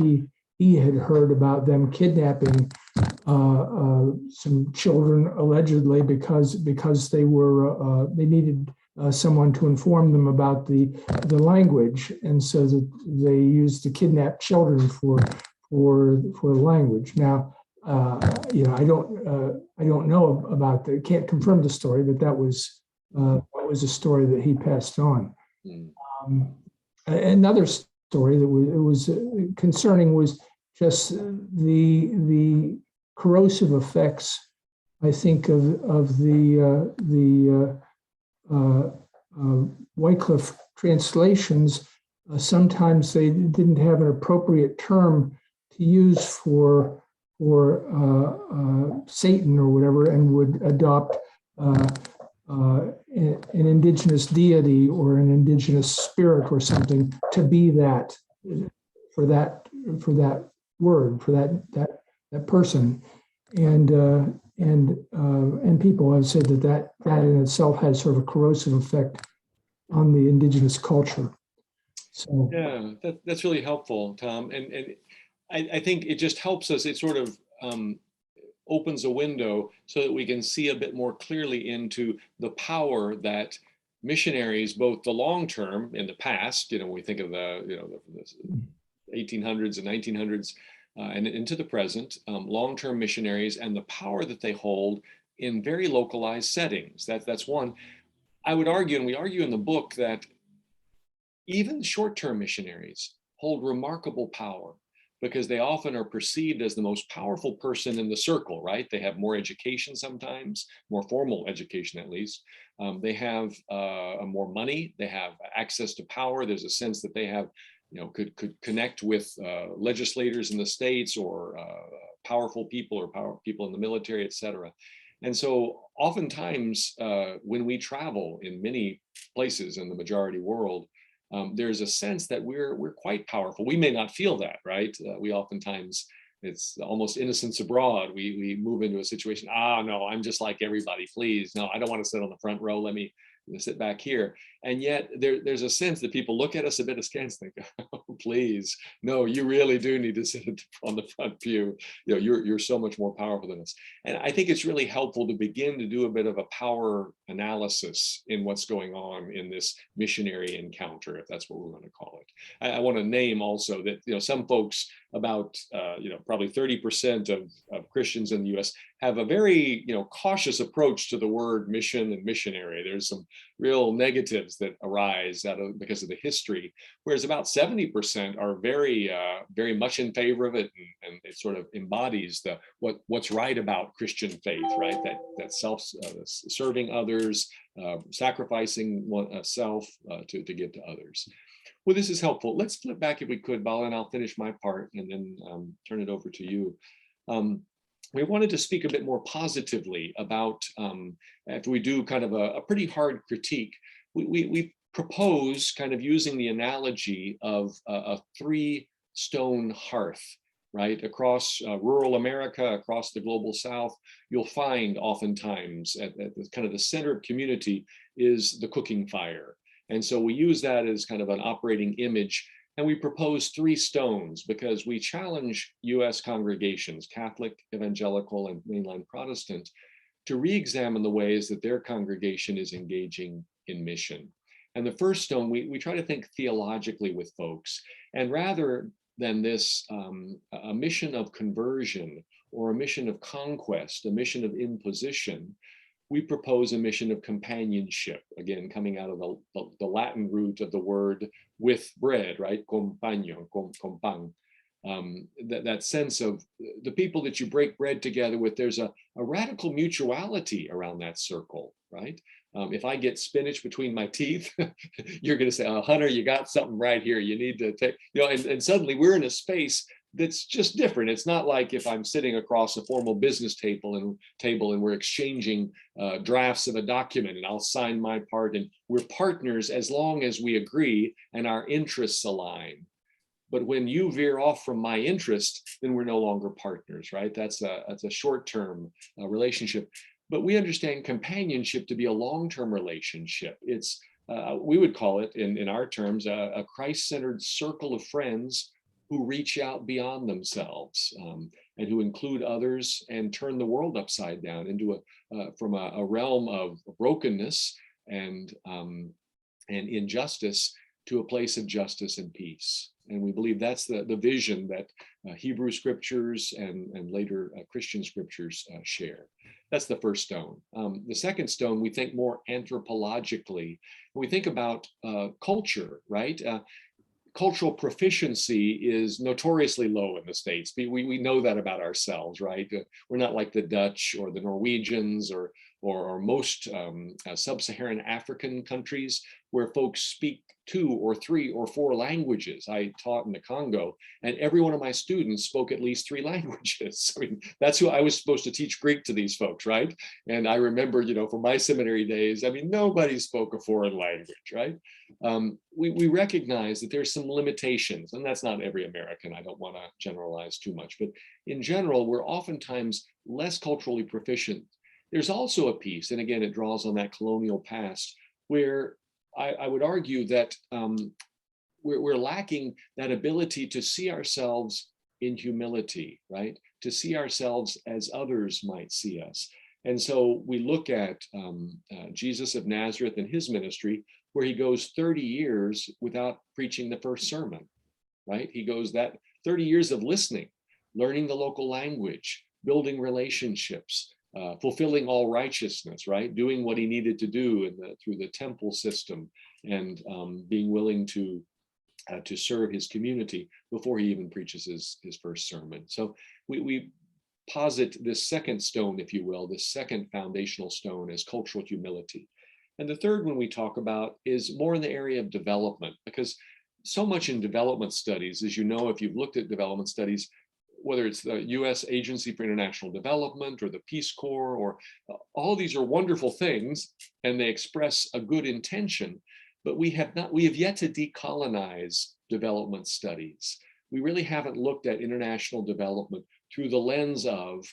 A: he had heard about them kidnapping some children allegedly because they needed someone to inform them about the language, and so that they used to kidnap children for language. Now, I don't know about that. Can't confirm the story, but that was a story that he passed on. Another story that was concerning was just the corrosive effects, I think, of the Wycliffe translations. Sometimes they didn't have an appropriate term to use for Satan or whatever, and would adopt an indigenous deity or an indigenous spirit or something to be that for that word, for that person, and people have said that in itself has sort of a corrosive effect on the indigenous culture. So
G: yeah, that's really helpful, Tom, and I think it just helps us. It sort of opens a window so that we can see a bit more clearly into the power that missionaries, both the long term in the past, we think of the 1800s and 1900s, and into the present, long-term missionaries and the power that they hold in very localized settings. That's one. I would argue, and we argue in the book, that even short-term missionaries hold remarkable power, because they often are perceived as the most powerful person in the circle, right? They have more education sometimes, more formal education at least. They have more money, they have access to power. There's a sense that they have, could connect with legislators in the states, or powerful people, or people in the military, et cetera. And so oftentimes when we travel in many places in the majority world, there's a sense that we're quite powerful. We may not feel that, right? We oftentimes, it's almost innocence abroad. We move into a situation, no, I'm just like everybody, please. No, I don't want to sit on the front row. Let me sit back here. And yet there's a sense that people look at us a bit askance, think, oh, please, no, you really do need to sit on the front pew. You're so much more powerful than us. And I think it's really helpful to begin to do a bit of a power analysis in what's going on in this missionary encounter, if that's what we're going to call it. I want to name also that, some folks, about probably 30% of Christians in the U.S. have a very cautious approach to the word mission and missionary. There's some real negatives that arise because of the history, whereas about 70% are very much in favor of it, and it sort of embodies what's right about Christian faith, right? That serving others, sacrificing self to give to others. Well, this is helpful. Let's flip back, if we could, Bala, and I'll finish my part and then turn it over to you. We wanted to speak a bit more positively about, after we do kind of a pretty hard critique, we propose kind of using the analogy of a three-stone hearth, right? Across rural America, across the global South, you'll find oftentimes at the kind of the center of community is the cooking fire. And so we use that as kind of an operating image. And we propose three stones because we challenge U.S. congregations, Catholic, Evangelical, and mainline Protestant, to re-examine the ways that their congregation is engaging in mission. And the first stone, we try to think theologically with folks. And rather than this, a mission of conversion or a mission of conquest, a mission of imposition, we propose a mission of companionship, again, coming out of the Latin root of the word with bread, right? Compagno, compan. That sense of the people that you break bread together with, there's a radical mutuality around that circle, right? If I get spinach between my teeth, you're going to say, oh, Hunter, you got something right here. You need to take, and suddenly we're in a space that's just different. It's not like if I'm sitting across a formal business table and we're exchanging drafts of a document and I'll sign my part and we're partners as long as we agree and our interests align. But when you veer off from my interest, then we're no longer partners, right? That's a short-term relationship. But we understand companionship to be a long-term relationship. It's we would call it in our terms, a Christ-centered circle of friends who reach out beyond themselves and who include others and turn the world upside down into from a realm of brokenness and injustice to a place of justice and peace. And we believe that's the vision that Hebrew scriptures and later Christian scriptures share. That's the first stone. The second stone, we think more anthropologically. When we think about culture, right? Cultural proficiency is notoriously low in the States. We know that about ourselves, right? We're not like the Dutch or the Norwegians or most sub-Saharan African countries where folks speak 2 or 3 or 4 languages. I taught in the Congo, and every one of my students spoke at least 3 languages. I mean, that's who I was supposed to teach Greek to these folks, right? And I remember, from my seminary days, I mean, nobody spoke a foreign language, right? We recognize that there's some limitations, and that's not every American. I don't want to generalize too much, but in general, we're oftentimes less culturally proficient. There's also a piece, and again, it draws on that colonial past, where I would argue that we're lacking that ability to see ourselves in humility, right? To see ourselves as others might see us. And so we look at Jesus of Nazareth and his ministry, where he goes 30 years without preaching the first sermon, right? He goes that 30 years of listening, learning the local language, building relationships, fulfilling all righteousness, right? Doing what he needed to do through the temple system, and being willing to serve his community before he even preaches his first sermon. So we posit this second stone, if you will, this second foundational stone, as cultural humility. And the third one we talk about is more in the area of development, because so much in development studies, as you know, if you've looked at development studies, whether it's the U.S. Agency for International Development or the Peace Corps, or all these are wonderful things, and they express a good intention, but we have yet to decolonize development studies. We really haven't looked at international development through the lens of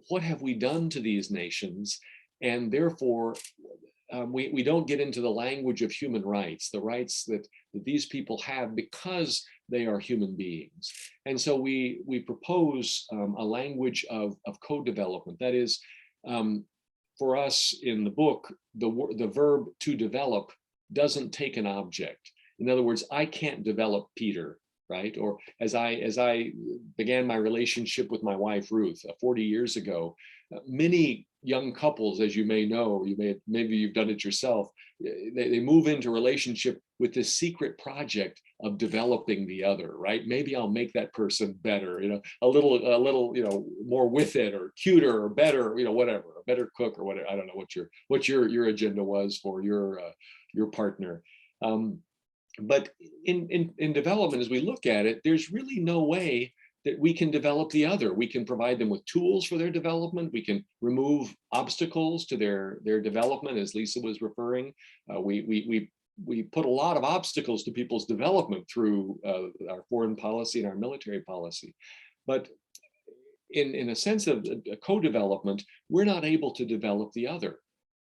G: what have we done to these nations, and therefore we don't get into the language of human rights, the rights that these people have because they are human beings. And so we propose a language of co-development. That is, for us in the book, the verb to develop doesn't take an object. In other words, I can't develop Peter, right? Or as I began my relationship with my wife, Ruth, 40 years ago, many young couples, as you may know, maybe you've done it yourself, they move into relationship with this secret project of developing the other, right? Maybe I'll make that person better, a little, more with it, or cuter, or better, whatever, a better cook, or whatever. I don't know what your agenda was for your partner. But in development, as we look at it, there's really no way that we can develop the other. We can provide them with tools for their development. We can remove obstacles to their development, as Lisa was referring. We put a lot of obstacles to people's development through our foreign policy and our military policy. But in a sense of co-development, we're not able to develop the other.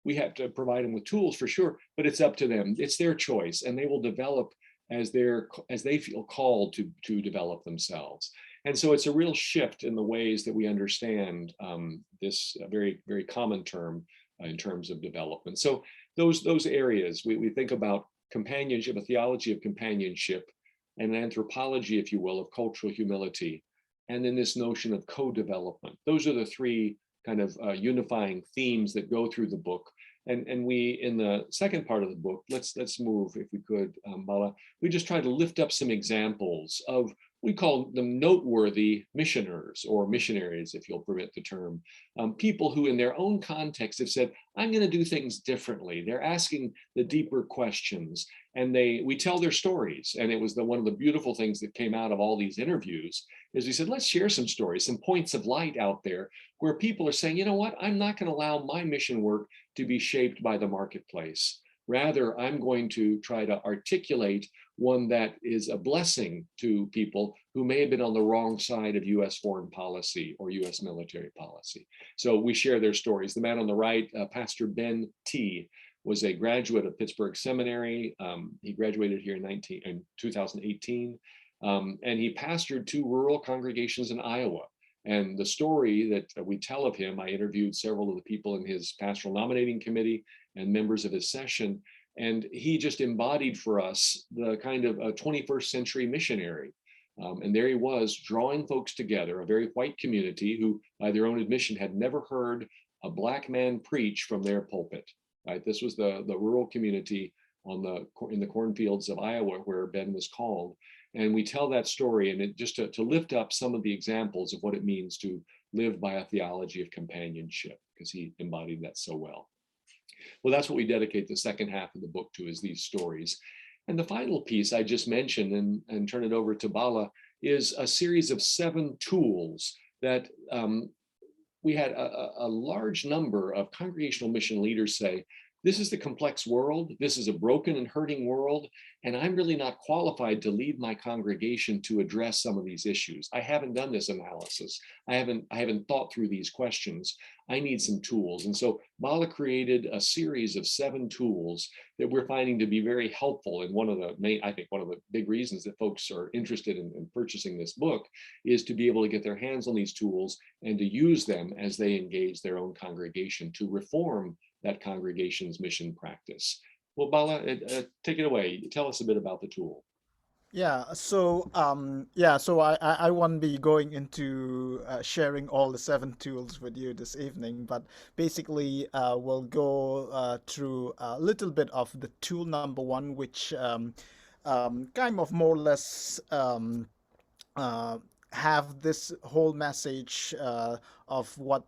G: We have to provide them with tools for sure, but it's up to them. It's their choice, and they will develop as they feel called to develop themselves. And so it's a real shift in the ways that we understand this very, very common term in terms of development. So those areas, we think about companionship, a theology of companionship, and an anthropology, if you will, of cultural humility, and then this notion of co-development. Those are the three kind of unifying themes that go through the book. And we, in the second part of the book, let's move, if we could, Bala, we just try to lift up some examples of, we call them noteworthy missioners, or missionaries, if you'll permit the term, people who in their own context have said, I'm going to do things differently. They're asking the deeper questions, and we tell their stories. And it was one of the beautiful things that came out of all these interviews is we said, let's share some stories, some points of light out there where people are saying, you know what, I'm not going to allow my mission work to be shaped by the marketplace. Rather, I'm going to try to articulate one that is a blessing to people who may have been on the wrong side of U.S. foreign policy or U.S. military policy. So we share their stories. The man on the right, Pastor Ben T, was a graduate of Pittsburgh Seminary. He graduated here in 2018, and he pastored 2 rural congregations in Iowa. And the story that we tell of him, I interviewed several of the people in his pastoral nominating committee and members of his session, and he just embodied for us the kind of a 21st century missionary. And there he was, drawing folks together, a very white community who, by their own admission, had never heard a Black man preach from their pulpit. Right? This was the rural community in the cornfields of Iowa where Ben was called. And we tell that story, and it just to lift up some of the examples of what it means to live by a theology of companionship, because he embodied that so well. Well, that's what we dedicate the second half of the book to, is these stories. And the final piece I just mentioned, and turn it over to Bala, is a series of 7 tools that we had a large number of congregational mission leaders say, this is the complex world, this is a broken and hurting world, and I'm really not qualified to lead my congregation to address some of these issues. I haven't done this analysis. I haven't thought through these questions. I need some tools. And so Bala created a series of 7 tools that we're finding to be very helpful. And one of the big reasons that folks are interested in purchasing this book is to be able to get their hands on these tools and to use them as they engage their own congregation to reform that congregation's mission practice. Well, Bala, take it away. Tell us a bit about the tool.
H: So I won't be going into sharing all the 7 tools with you this evening, but basically we'll go through a little bit of the tool number 1, which kind of more or less have this whole message of what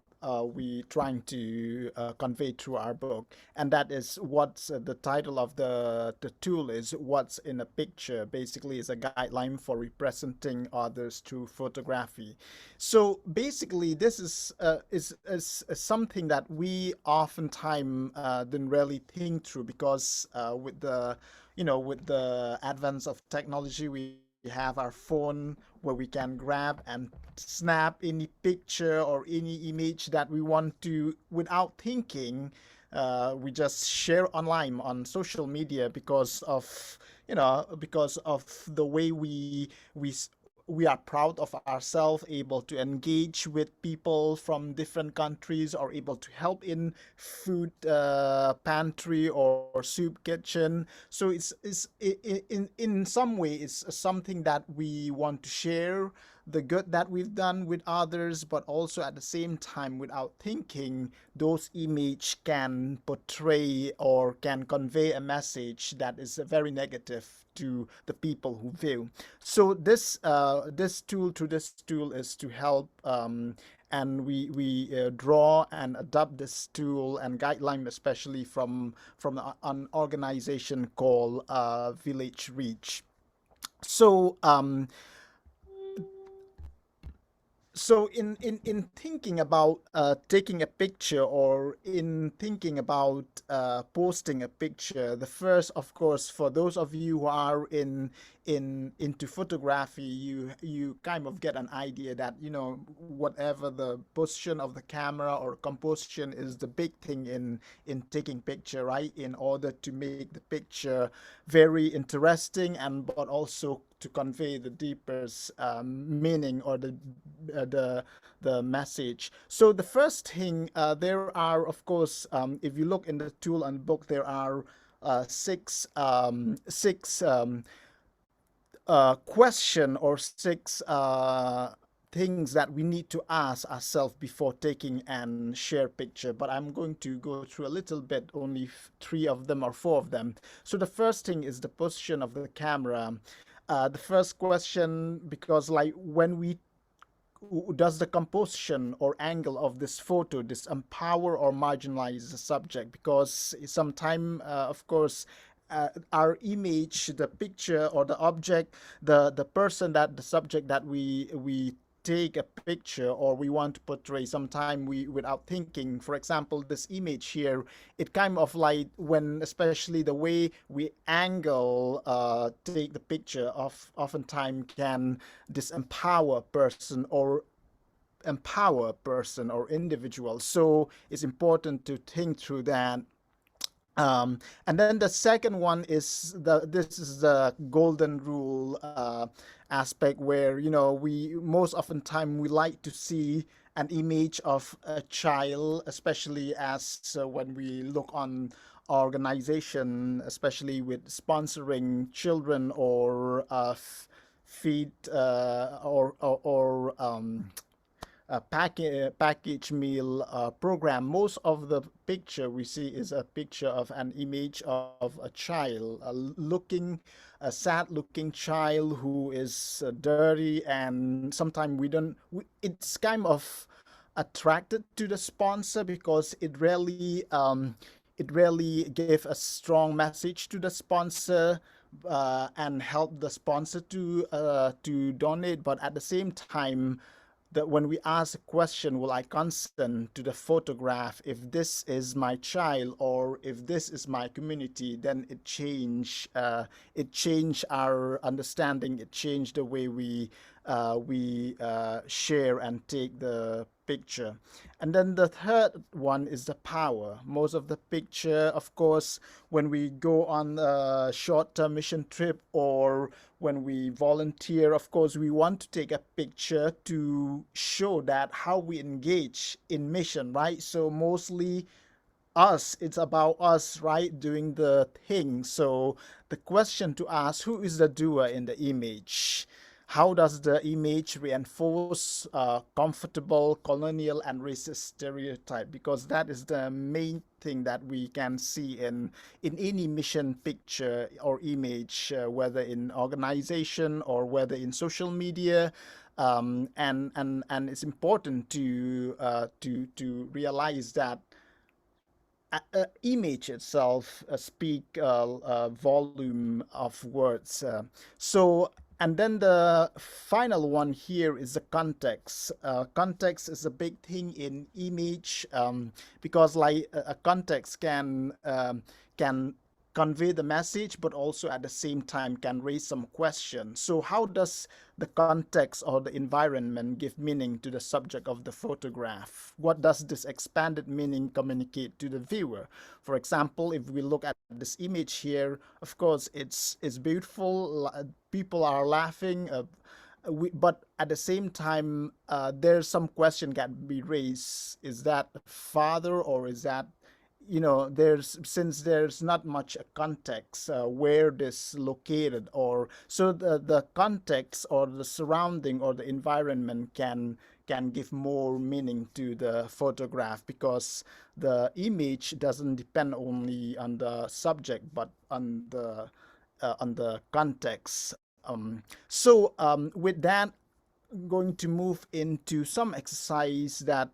H: we trying to convey through our book, and that is what's the title of the tool is what's in a picture. Basically is a guideline for representing others through photography. So basically this is something that we oftentimes didn't really think through, because with the advance of technology, we have our phone where we can grab and snap any picture or any image that we want to without thinking. We just share online on social media because of the way we are proud of ourselves, able to engage with people from different countries, or able to help in food pantry or soup kitchen. So it's in some way it's something that we want to share the good that we've done with others, but also at the same time, without thinking, those images can portray or can convey a message that is very negative to the people who view. So this tool is to help, and we draw and adopt this tool and guideline, especially from an organization called Village Reach. So in thinking about taking a picture, or in thinking about posting a picture, the first, of course, for those of you who are into photography, you kind of get an idea that, whatever the position of the camera or composition is the big thing in taking picture, right? In order to make the picture very interesting, but also to convey the deepest meaning or the message. So the first thing, there are, of course, if you look in the tool and book, there are 6 question or 6 things that we need to ask ourselves before taking and share picture. But I'm going to go through a little bit, only 3 of them or 4 of them. So the first thing is the position of the camera. The first question, because like when we does the composition or angle of this photo disempower or marginalize the subject? Because sometimes, of course, our image, the picture or the object, the person, that the subject that we take a picture or we want to portray, sometime we, without thinking, for example, this image here, it kind of like, when especially the way we angle take the picture, oftentimes can disempower person or empower person or individual. So it's important to think through that. And then the second one is this is the golden rule aspect, where we most often time we like to see an image of a child, especially as when we look on organization, especially with sponsoring children or feed or package meal program. Most of the picture we see is a picture of an image of a child, a sad looking child who is dirty, and sometimes it's kind of attracted to the sponsor because it really gave a strong message to the sponsor and help the sponsor to donate. But at the same time, that when we ask a question, will I consent to the photograph if this is my child or if this is my community, then it changed our understanding. It changed the way we share and take the picture. And then the third one is the power. Most of the picture, of course, when we go on a short-term mission trip or when we volunteer, of course, we want to take a picture to show that how we engage in mission, right? So mostly it's about us, right, doing the thing. So the question to ask, who is the doer in the image? How does the image reinforce comfortable, colonial, and racist stereotype? Because that is the main thing that we can see in any mission picture or image, whether in organization or whether in social media. And it's important to realize that image itself speak volume of words. And then the final one here is the context. Context is a big thing in image because like a context can convey the message, but also at the same time can raise some questions. So how does the context or the environment give meaning to the subject of the photograph? What does this expanded meaning communicate to the viewer? For example, if we look at this image here, of course, it's beautiful. People are laughing. But at the same time, there's some question can be raised. Is that father or is that since there's not much context where this located, or so the context or the surrounding or the environment can give more meaning to the photograph, because the image doesn't depend only on the subject but on the context. With that, I'm going to move into some exercise that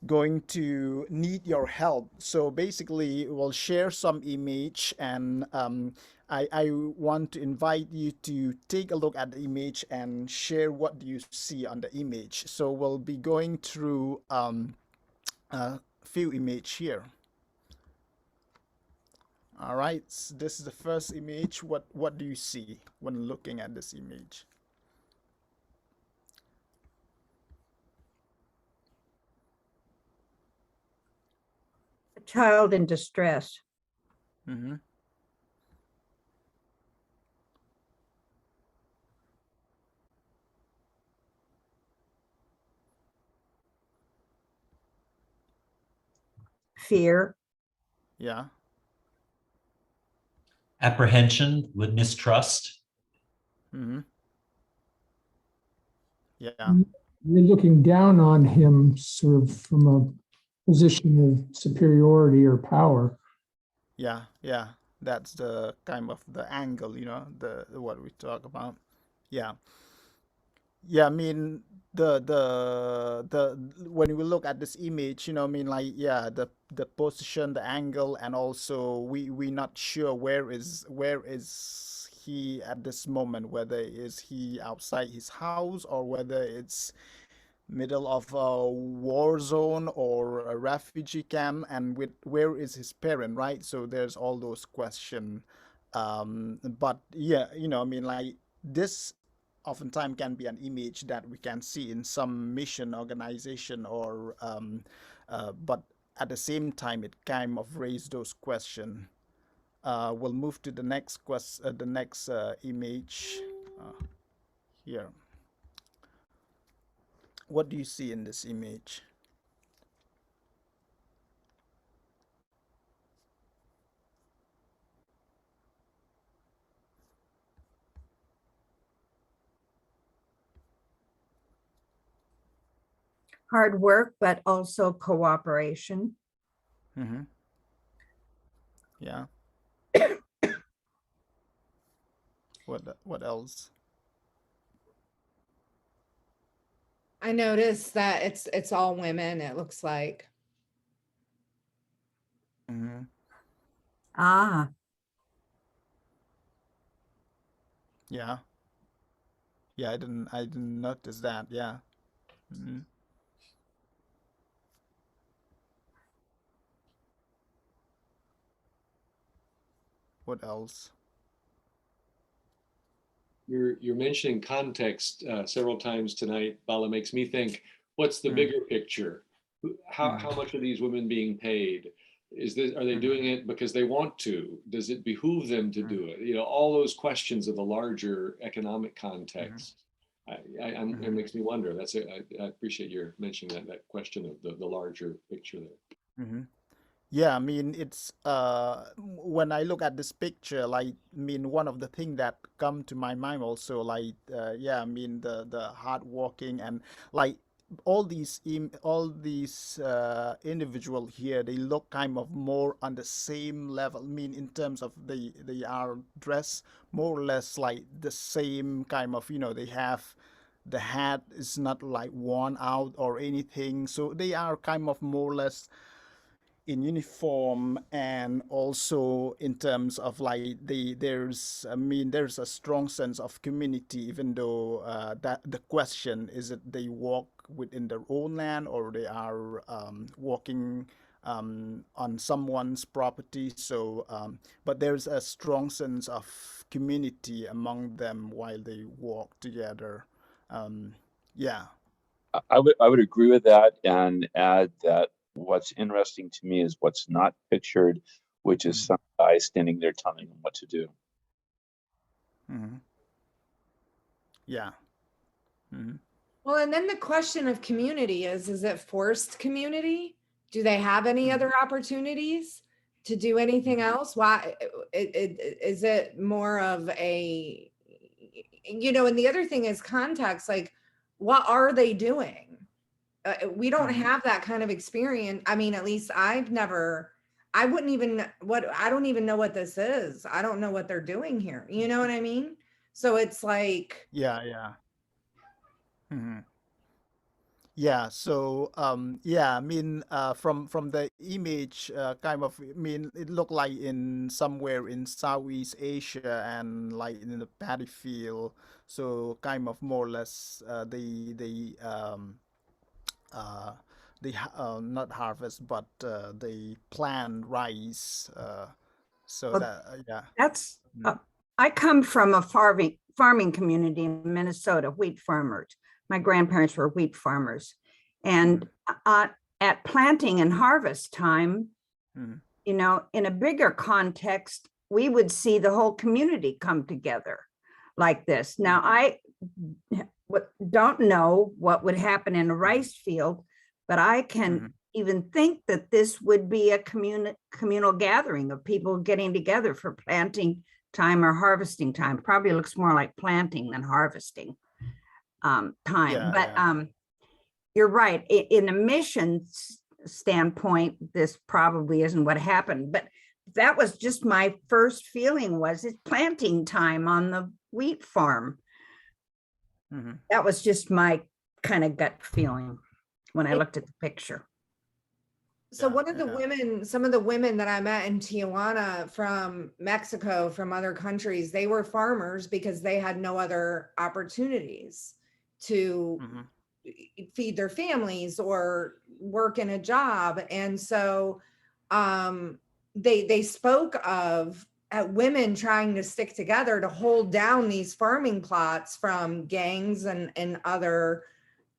H: going to need your help. So basically we'll share some image, and I want to invite you to take a look at the image and share what you see on the image. So we'll be going through a few image here. All right, so this is the first image. What do you see when looking at this image?
F: A child in distress.
H: Mm-hmm.
F: Fear.
H: Yeah.
B: Apprehension with mistrust.
H: Mm-hmm. Yeah.
A: You're looking down on him sort of from a position of superiority or power.
H: Yeah, that's the kind of the angle, the what we talk about. Yeah, I mean the when we look at this image, I mean, like, yeah, the position, the angle, and also we not sure where is he at this moment, whether is he outside his house or whether it's middle of a war zone or a refugee camp, and with where is his parent, right? So there's all those questions. But yeah, I mean, like, this oftentimes can be an image that we can see in some mission organization or but at the same time, it kind of raised those questions. We'll move to the next image here. What do you see in this image?
F: Hard work, but also cooperation.
H: Mm-hmm. Yeah. What else?
E: I noticed that it's all women, it looks like.
H: Mm-hmm.
F: Ah,
H: Yeah. Yeah, I didn't notice that. Yeah. Mm-hmm. What else?
G: You're mentioning context several times tonight. Bala, makes me think, what's the
H: Mm.
G: bigger picture? How much are these women being paid? Are they doing it because they want to? Does it behoove them to do it? You know, all those questions of the larger economic context. It makes me wonder. I appreciate your mentioning that question of the larger picture there.
H: Mm-hmm. Yeah, I mean, it's when I look at this picture, like, I mean, one of the things that come to my mind also, like, yeah, I mean, the hardworking and like all these individual here, they look kind of more on the same level. I mean, in terms of they are dressed more or less like the same kind of, you know, they have the hat is not like worn out or anything, so they are kind of more or less in uniform. And also in terms of like there's a strong sense of community, even though that the question is that they walk within their own land or they are walking on someone's property. So but there's a strong sense of community among them while they walk together. Yeah.
C: I would agree with that and add that what's interesting to me is what's not pictured, which is some guy standing there telling them what to do.
H: Mm-hmm. Yeah. Mm-hmm.
E: Well, and then the question of community is it forced community? Do they have any other opportunities to do anything else? Why is it more of a, you know, and the other thing is context, like, what are they doing? We don't have that kind of experience. I mean, at least I don't even know what this is. I don't know what they're doing here. You know what I mean? So it's like,
H: Yeah. Mm-hmm. Yeah, so yeah, I mean, from the image, kind of, I mean, it looked like in somewhere in Southeast Asia and like in the paddy field. So kind of more or less, uh, not harvest, but they plant rice. So
F: well,
H: that yeah.
F: that's, I come from a farming community in Minnesota, wheat farmers. My grandparents were wheat farmers. And at planting and harvest time, you know, in a bigger context, we would see the whole community come together like this. Now, I don't know what would happen in a rice field, but I can even think that this would be a communal gathering of people getting together for planting time or harvesting time. Probably looks more like planting than harvesting time.
H: Yeah,
F: but
H: yeah.
F: You're right. In a mission standpoint, this probably isn't what happened, but that was just my first feeling, was it's planting time on the wheat farm. That was just my kind of gut feeling when I looked at the picture.
E: So one of the women, some of the women that I met in Tijuana from Mexico, from other countries, they were farmers because they had no other opportunities to feed their families or work in a job. And so they spoke of women trying to stick together to hold down these farming plots from gangs and other,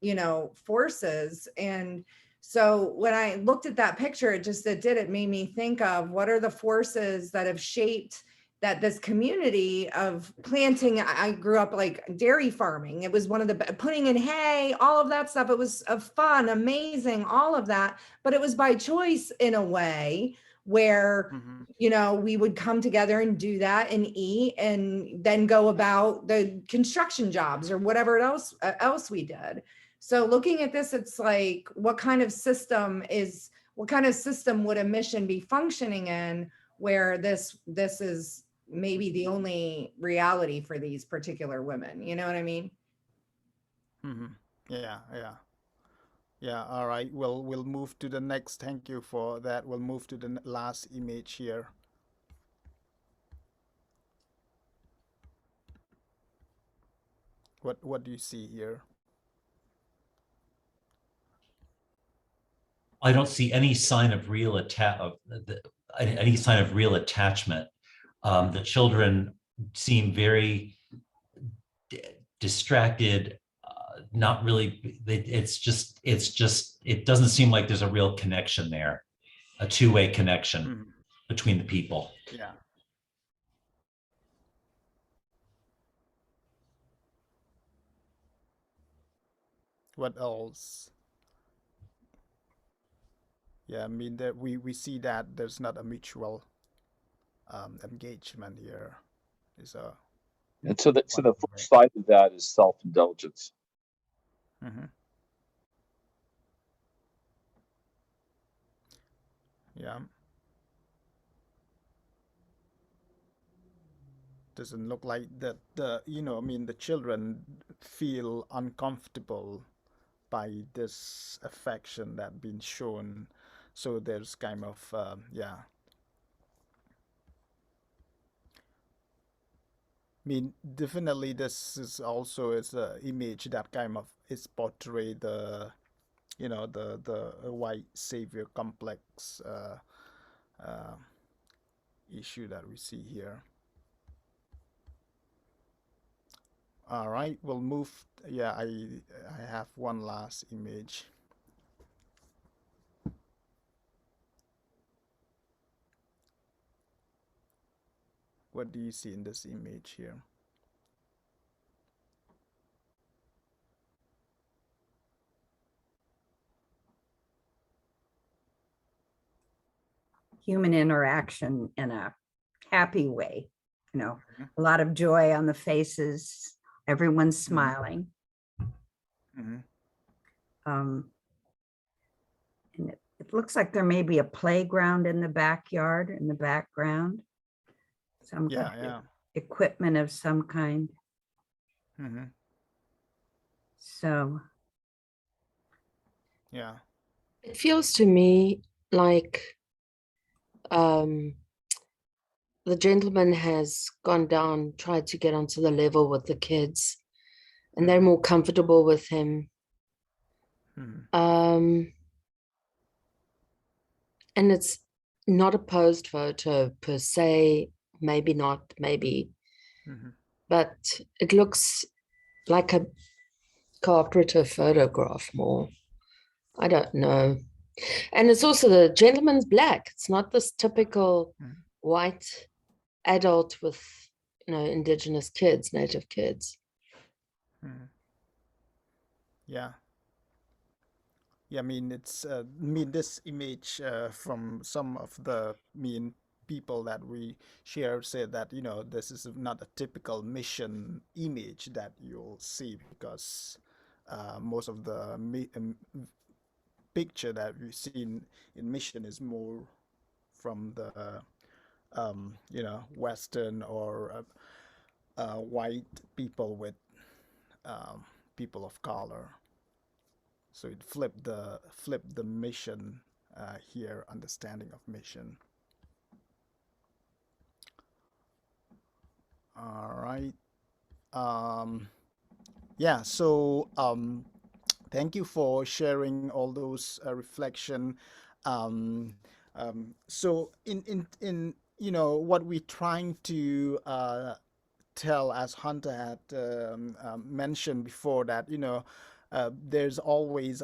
E: you know, forces. And So when I looked at that picture, it made me think of what are the forces that have shaped that this community of planting. I grew up like dairy farming. It was one of the putting in hay, all of that stuff. It was fun, amazing, all of that. But it was by choice in a way where, you know, we would come together and do that and eat and then go about the construction jobs or whatever else we did. So looking at this, it's like, what kind of system would a mission be functioning in where this is maybe the only reality for these particular women? You know what I mean?
H: Yeah, yeah. Yeah, all right. We'll move to the next. Thank you for that. We'll move to the last image here. What do you see here?
B: I don't see any sign of real any sign of real attachment. The children seem very distracted. Not really. It doesn't seem like there's a real connection there, a two-way connection between the people.
H: Yeah. What else? Yeah, I mean that we see that there's not a mutual engagement here.
C: And so the flip side of that is self-indulgence.
H: Yeah. Doesn't look like that the children feel uncomfortable by this affection that been shown. So there's kind of I mean, definitely this is also is an image that kind of is portray the the white savior complex issue that we see here. All right, we'll move. Yeah, I have one last image. What do you see in this image here?
F: Human interaction in a happy way, a lot of joy on the faces, everyone's smiling. And it looks like there may be a playground in the backyard, in the background. Some kind of equipment of some kind. So
H: yeah,
I: it feels to me like the gentleman has gone down, tried to get onto the level with the kids, and they're more comfortable with him. And it's not a posed photo per se, maybe not, maybe, but it looks like a cooperative photograph more. I don't know. And it's also the gentleman's black. It's not this typical white adult with, indigenous kids, native kids.
H: Yeah. Yeah, I mean, it's this image from some of the people that we share said that this is not a typical mission image that you'll see, because most of the picture that we've seen in mission is more from the Western or white people with people of color. So it flipped the mission here, understanding of mission. All right. Yeah. So thank you for sharing all those reflection. So in what we're trying to tell, as Hunter had mentioned before, that there's always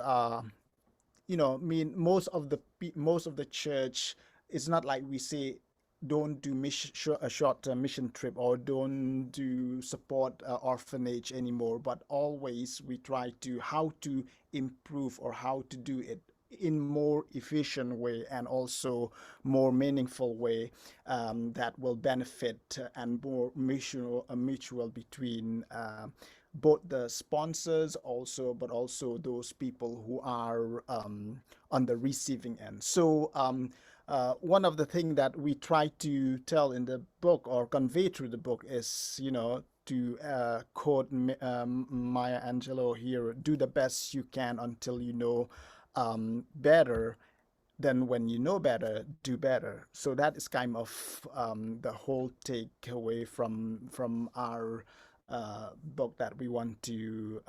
H: you know, I mean, most of the church, it's not like we say don't do a short-term mission trip or don't do support orphanage anymore, but always we try to how to improve or how to do it in more efficient way and also more meaningful way that will benefit and more mutual between both the sponsors but also those people who are on the receiving end. So one of the things that we try to tell in the book or convey through the book is, you know, to quote Maya Angelou here, do the best you can until you know better. Then when you know better, do better. So that is kind of the whole takeaway from our book that we want to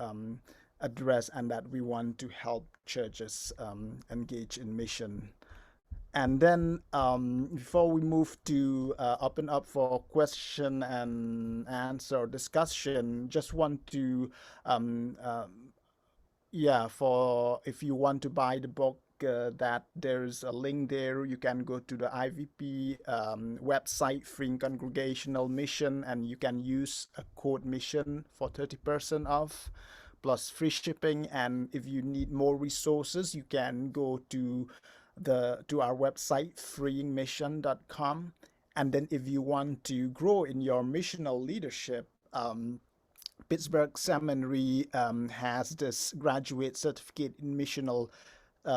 H: address and that we want to help churches engage in mission. And then before we move to open up for question and answer discussion, just want to, for if you want to buy the book, that there's a link there. You can go to the IVP website, Freeing Congregational Mission, and you can use a code mission for 30% off plus free shipping. And if you need more resources, you can go to our website, freeingmission.com. And then if you want to grow in your missional leadership, Pittsburgh Seminary has this graduate certificate in missional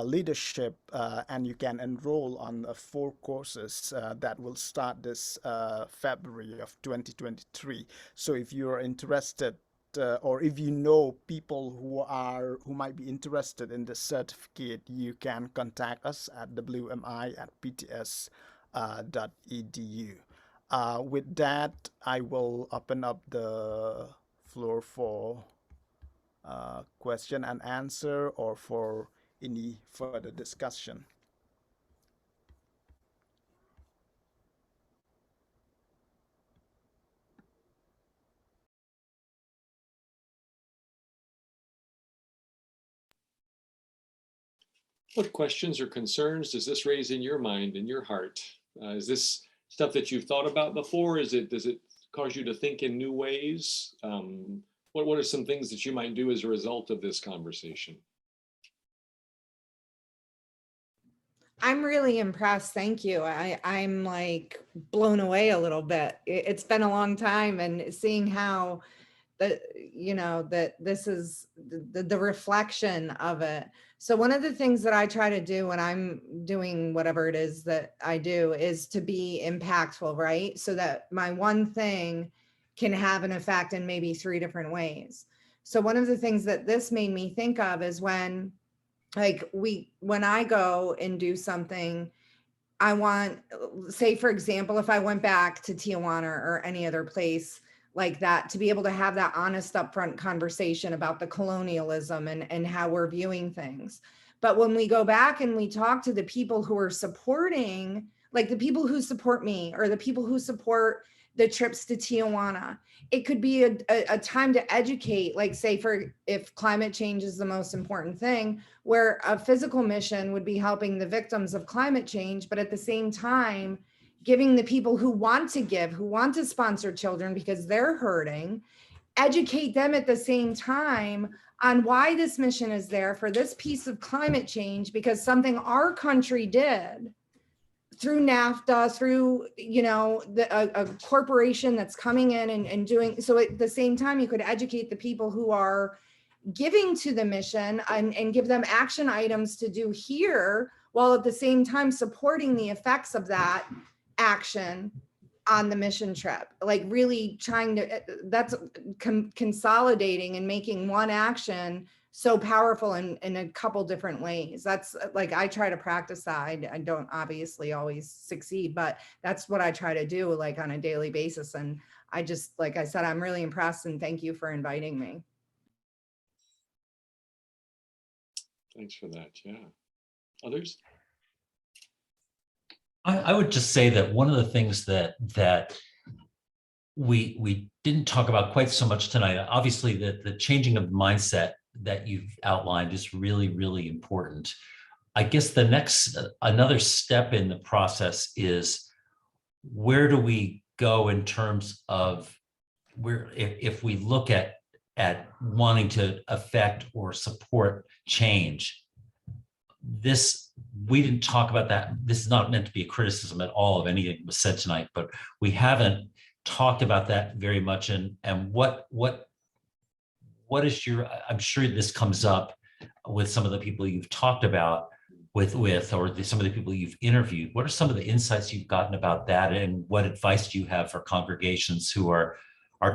H: leadership, and you can enroll on 4 courses that will start this February of 2023. So if you're interested, or if you know people who might be interested in the certificate, you can contact us at wmi@pts.edu. With that, I will open up the floor for question and answer or for any further discussion.
G: What questions or concerns does this raise in your mind, in your heart? Is this stuff that you've thought about before? Does it cause you to think in new ways? What are some things that you might do as a result of this conversation?
E: I'm really impressed. Thank you. I'm like blown away a little bit. It's been a long time, and seeing how that this is the reflection of it. So one of the things that I try to do when I'm doing whatever it is that I do is to be impactful, right? So that my one thing can have an effect in maybe 3 different ways. So one of the things that this made me think of is when I go and do something, I want, say, for example, if I went back to Tijuana or any other place like that, to be able to have that honest upfront conversation about the colonialism and how we're viewing things. But when we go back and we talk to the people who are supporting, like the people who support me or the people who support the trips to Tijuana, it could be a time to educate, like say if climate change is the most important thing, where a physical mission would be helping the victims of climate change, but at the same time, giving the people who want to give, who want to sponsor children because they're hurting, educate them at the same time on why this mission is there for this piece of climate change, because something our country did through NAFTA, through, a corporation that's coming in and doing, so at the same time, you could educate the people who are giving to the mission and give them action items to do here, while at the same time supporting the effects of that action on the mission trip. Like really trying to, that's consolidating and making one action so powerful in a couple different ways. That's like, I try to practice that. I don't obviously always succeed, but that's what I try to do like on a daily basis. And I just, like I said, I'm really impressed, and thank you for inviting me.
G: Thanks for that. Yeah. Others?
B: I would just say that one of the things that we didn't talk about quite so much tonight, obviously the changing of mindset that you've outlined is really, really important. I guess the next, another step in the process is, where do we go in terms of where, if we look at wanting to affect or support change? This, we didn't talk about that. This is not meant to be a criticism at all of anything that was said tonight, but we haven't talked about that very much. And what is your, I'm sure this comes up with some of the people you've talked about with or some of the people you've interviewed. What are some of the insights you've gotten about that, and what advice do you have for congregations who are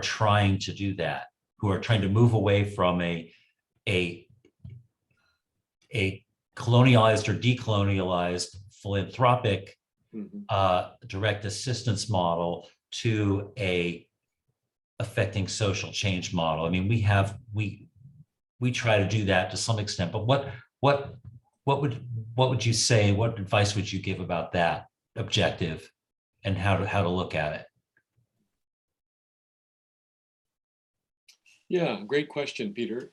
B: trying to do that, who are trying to move away from a colonialized or decolonialized philanthropic direct assistance model to a affecting social change model? I mean, we try to do that to some extent, but what would you say, what advice would you give about that objective and how to look at it?
G: Yeah, great question, Peter.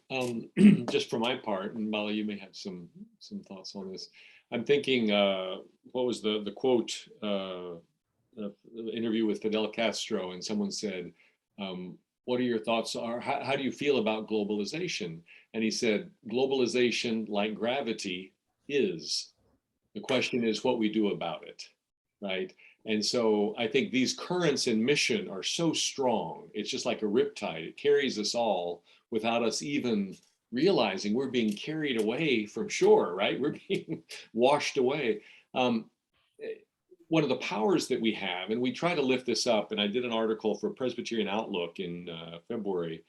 G: Just for my part, and Bala, you may have some thoughts on this. I'm thinking, what was the quote, the interview with Fidel Castro, and someone said, what are your thoughts, or how do you feel about globalization? And he said, globalization, like gravity, is. The question is what we do about it, right? And so I think these currents in mission are so strong. It's just like a riptide. It carries us all without us even realizing we're being carried away from shore, right? We're being washed away. One of the powers that we have, and we try to lift this up, and I did an article for Presbyterian Outlook in February.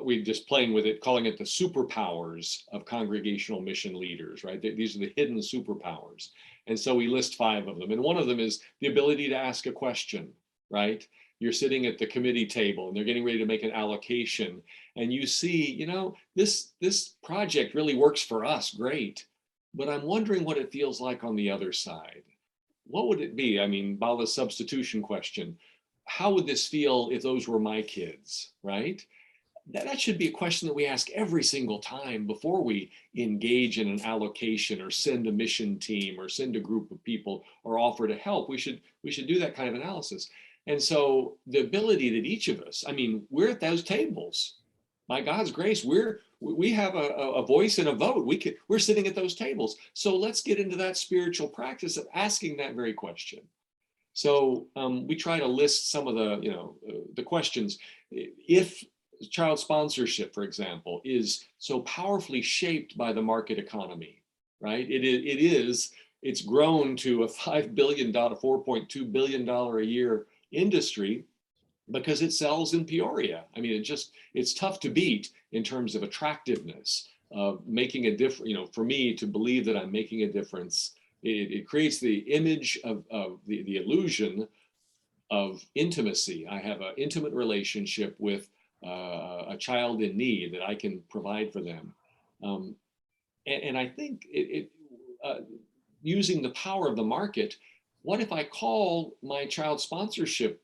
G: We just playing with it, calling it the superpowers of congregational mission leaders, right? These are the hidden superpowers. And so we list 5 of them. And one of them is the ability to ask a question, right? You're sitting at the committee table and they're getting ready to make an allocation. And you see, you know, this project really works for us, great. But I'm wondering what it feels like on the other side. What would it be? I mean, Bala's substitution question. How would this feel if those were my kids, right? That should be a question that we ask every single time before we engage in an allocation or send a mission team or send a group of people or offer to help. We should do that kind of analysis. And so the ability that each of us, I mean, we're at those tables. By God's grace, we have a voice and a vote. We're sitting at those tables. So let's get into that spiritual practice of asking that very question. So we try to list some of the questions. If child sponsorship, for example, is so powerfully shaped by the market economy, right? It's grown to a $5 billion, $4.2 billion a year industry because it sells in Peoria. I mean, it's tough to beat in terms of attractiveness, of making a difference. For me to believe that I'm making a difference, it creates the image of the illusion of intimacy. I have an intimate relationship with a child in need that I can provide for them. And I think using the power of the market, what if I call my child sponsorship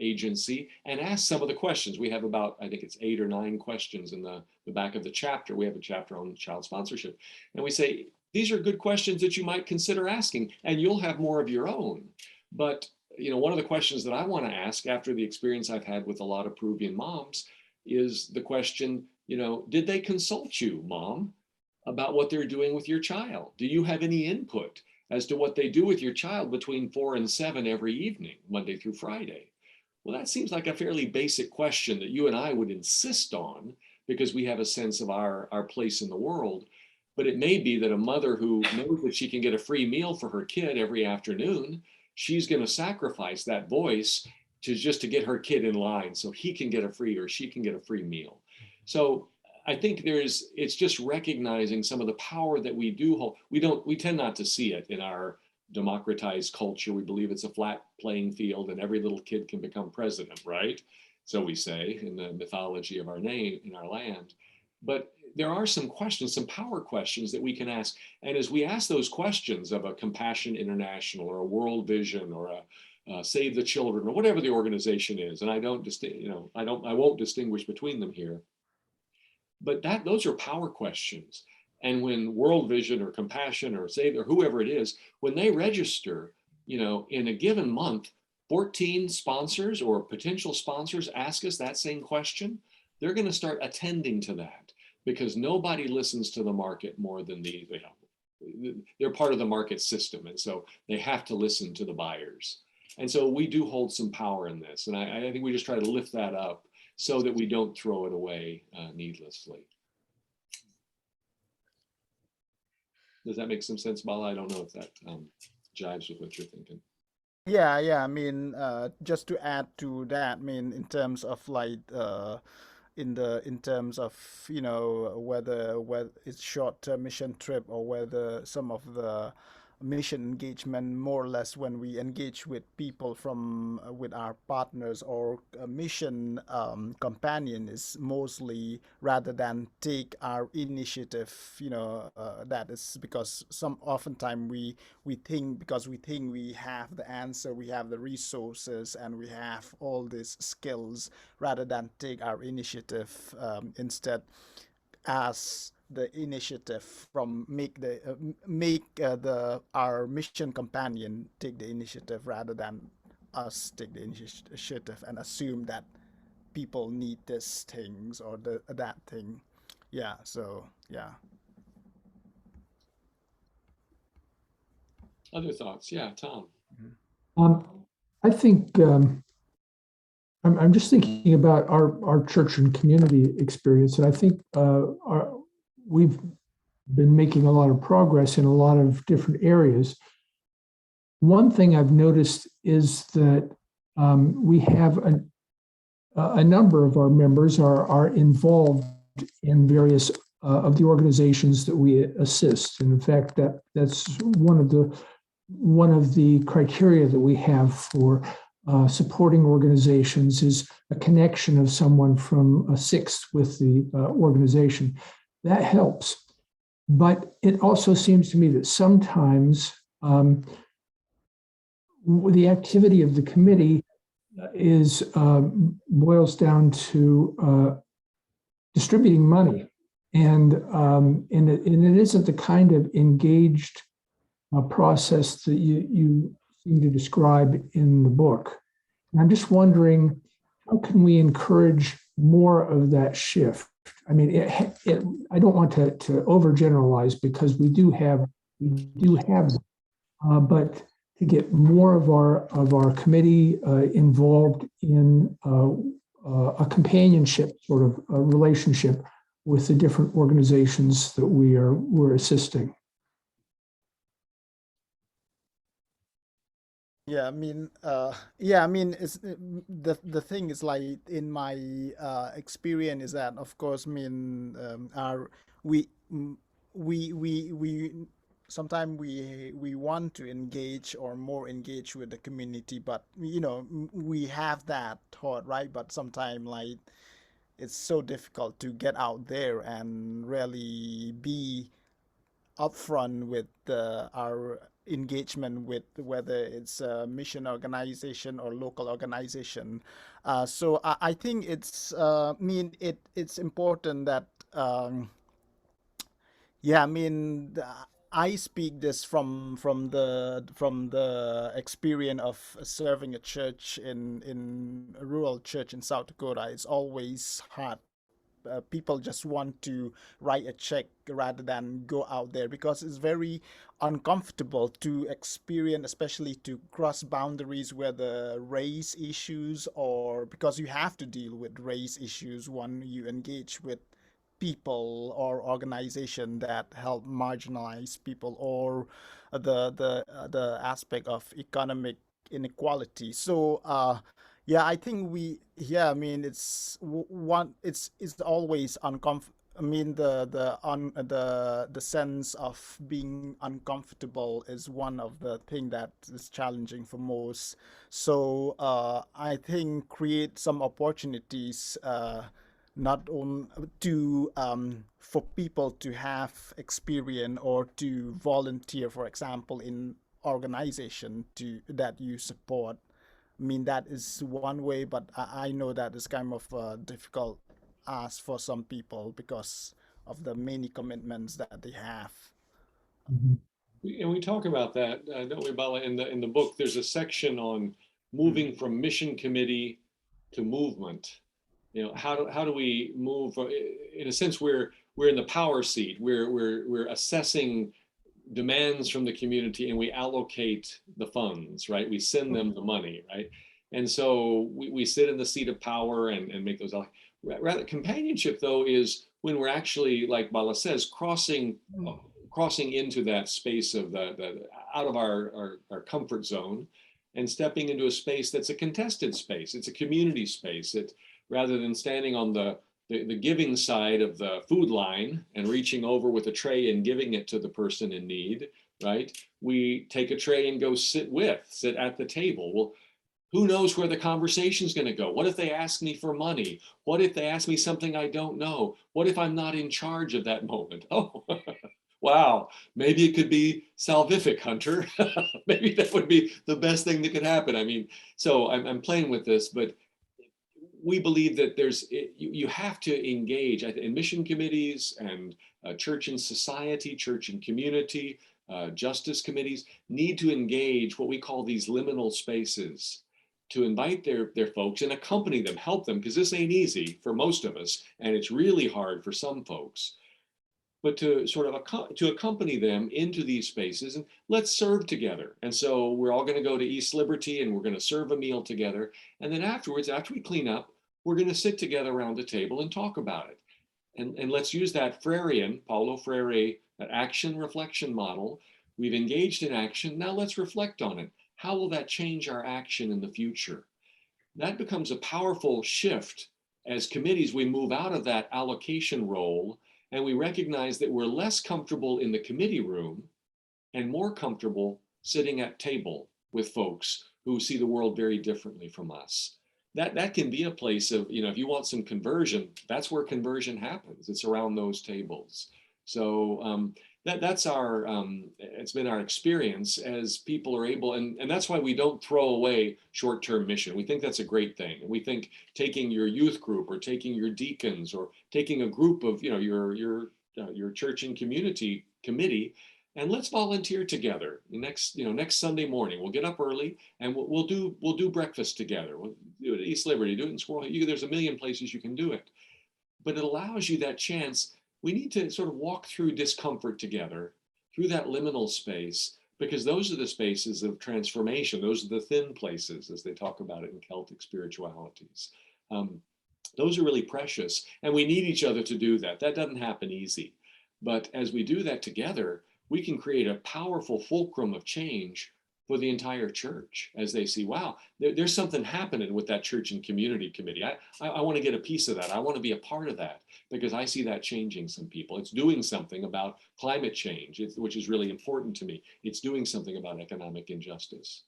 G: agency and ask some of the questions? We have about, I think it's 8 or 9 questions in the back of the chapter. We have a chapter on child sponsorship. And we say, these are good questions that you might consider asking, and you'll have more of your own. But one of the questions that I want to ask after the experience I've had with a lot of Peruvian moms is the question, did they consult you, mom, about what they're doing with your child? Do you have any input as to what they do with your child between 4 and 7 every evening, Monday through Friday? Well, that seems like a fairly basic question that you and I would insist on because we have a sense of our place in the world. But it may be that a mother who knows that she can get a free meal for her kid every afternoon, she's going to sacrifice that voice to get her kid in line so he can get a free or she can get a free meal. So I think it's just recognizing some of the power that we do hold. We tend not to see it in our democratized culture. We believe it's a flat playing field and every little kid can become president, right? So we say in the mythology of our name, in our land. But there are some questions, some power questions that we can ask. And as we ask those questions of a Compassion International or a World Vision or a Save the Children or whatever the organization is, and I won't distinguish between them here, but those are power questions. And when World Vision or Compassion or Save or whoever it is, when they register, in a given month, 14 sponsors or potential sponsors ask us that same question, they're going to start attending to that, because nobody listens to the market more than they're part of the market system. And so they have to listen to the buyers. And so we do hold some power in this. And I think we just try to lift that up so that we don't throw it away needlessly. Does that make some sense, Bala? I don't know if that jives with what you're thinking.
H: Yeah, I mean, just to add to that, I mean, in terms of like, in terms of whether it's short-term mission trip or whether some of the mission engagement, more or less when we engage with people from with our partners or a mission companion, is mostly rather than take our initiative. That is because oftentimes we think, because we think we have the answer, we have the resources, and we have all these skills, rather than take our initiative. Instead, as the initiative from our mission companion take the initiative, rather than us take the initiative and assume that people need these things or that thing. Yeah, so yeah.
G: Other thoughts? Yeah, Tom.
A: I think I'm just thinking about our church and community experience, and I think we've been making a lot of progress in a lot of different areas. One thing I've noticed is that we have a number of our members are involved in various of the organizations that we assist. And in fact, that's one of the criteria that we have for supporting organizations is a connection of someone from a sixth with the organization. That helps. But it also seems to me that sometimes the activity of the committee boils down to distributing money, and it isn't the kind of engaged process that you seem to describe in the book. And I'm just wondering, how can we encourage more of that shift? I mean, I don't want to overgeneralize, because we do have, but to get more of our committee involved in a companionship sort of a relationship with the different organizations that we're assisting.
H: Yeah, I mean, it's the thing is, like, in my experience, is that, of course, I mean, we sometimes we want to engage or more engage with the community, but we have that thought, right? But sometimes, like, it's so difficult to get out there and really be upfront with our engagement with, whether it's a mission organization or local organization. So I think it's it's important that yeah, I mean, I speak this from the experience of serving a church in a rural church in South Dakota. It's always hard. People just want to write a check rather than go out there, because it's very uncomfortable to experience, especially to cross boundaries, whether race issues, or because you have to deal with race issues when you engage with people or organization that help marginalize people, or the aspect of economic inequality. So yeah, I think I mean, it's always uncomfortable. I mean, the sense of being uncomfortable is one of the thing that is challenging for most. So I think create some opportunities, not only to for people to have experience or to volunteer, for example, in organization that you support. I mean, that is one way, but I know that is kind of difficult ask for some people, because the many commitments that they have.
A: Mhm.
G: And we talk about that, don't we, Bala? In the book, there's a section on moving from mission committee to movement. You know, how do we move? In a sense, we're in the power seat. We're assessing demands from the community, and we allocate the funds, right? We send them the money, right? And so we sit in the seat of power and make those. Rather, companionship, though, is when we're actually, like Bala says, crossing into that space of the out of our comfort zone and stepping into a space that's a contested space. It's a community space. It, rather than standing on the giving side of the food line and reaching over with a tray and giving it to the person in need, right? We take a tray and go sit at the table. Well, who knows where the conversation's going to go? What if they ask me for money? What if they ask me something I don't know? What if I'm not in charge of that moment? Oh, wow, maybe it could be salvific, Hunter. Maybe that would be the best thing that could happen. I mean, so I'm playing with this, but we believe that you have to engage in mission committees and church and society, church and community, justice committees need to engage what we call these liminal spaces to invite their folks and accompany them, help them, because this ain't easy for most of us, and it's really hard for some folks. But to sort of to accompany them into these spaces and let's serve together. And so we're all going to go to East Liberty and we're going to serve a meal together. And then afterwards, after we clean up, we're going to sit together around the table and talk about it. And let's use that Freirian, Paulo Freire, that action reflection model. We've engaged in action. Now let's reflect on it. How will that change our action in the future? That becomes a powerful shift as committees. We move out of that allocation role and we recognize that we're less comfortable in the committee room and more comfortable sitting at table with folks who see the world very differently from us. That can be a place of, if you want some conversion, that's where conversion happens. It's around those tables. So that's it's been our experience as people are able, and that's why we don't throw away short-term mission. We think that's a great thing. And we think taking your youth group or taking your deacons or taking a group of, your church and community committee, and let's volunteer together. Next Sunday morning, we'll get up early and we'll do breakfast together. We'll do it at East Liberty, do it in Squirrel Hill. There's a million places you can do it, but it allows you that chance. We need to sort of walk through discomfort together, through that liminal space, because those are the spaces of transformation. Those are the thin places, as they talk about it in Celtic spiritualities. Those are really precious, and we need each other to do that. That doesn't happen easy, but as we do that together, we can create a powerful fulcrum of change for the entire church as they see, wow, there's something happening with that church and community committee. I want to get a piece of that. I want to be a part of that because I see that changing some people. It's doing something about climate change, which is really important to me. It's doing something about economic injustice.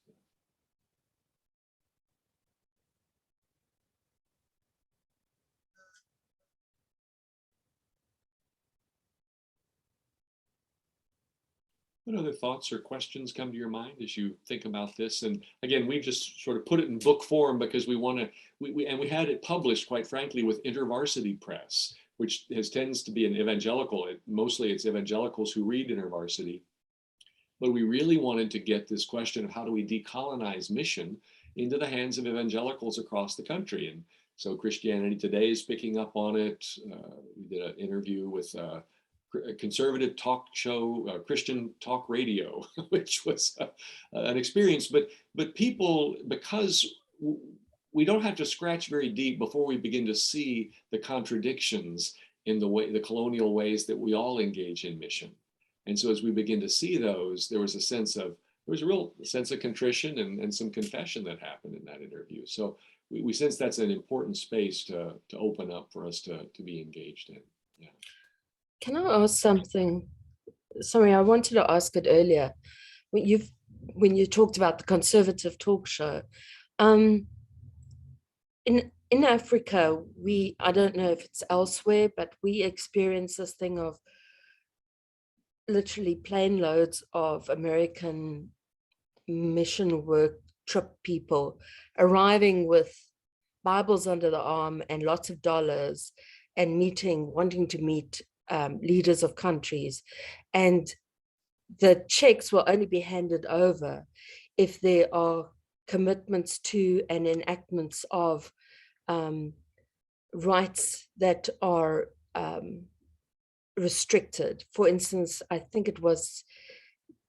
G: What other thoughts or questions come to your mind as you think about this? And again, we've just sort of put it in book form because we want to, we had it published, quite frankly, with InterVarsity Press, which tends to be an evangelical. Mostly it's evangelicals who read InterVarsity. But we really wanted to get this question of how do we decolonize mission into the hands of evangelicals across the country. And so Christianity Today is picking up on it. We did an interview with a conservative talk show, Christian talk radio, which was an experience. But people, because we don't have to scratch very deep before we begin to see the contradictions in the colonial ways that we all engage in mission. And so as we begin to see those, there was a real sense of contrition and some confession that happened in that interview. So we sense that's an important space to open up for us to be engaged in. Yeah.
I: Can I ask something? Sorry, I wanted to ask it earlier. When you talked about the conservative talk show, in Africa, I don't know if it's elsewhere, but we experience this thing of literally plane loads of American mission work trip people arriving with Bibles under the arm and lots of dollars and wanting to meet leaders of countries, and the checks will only be handed over if there are commitments to and enactments of rights that are restricted. For instance, I think it was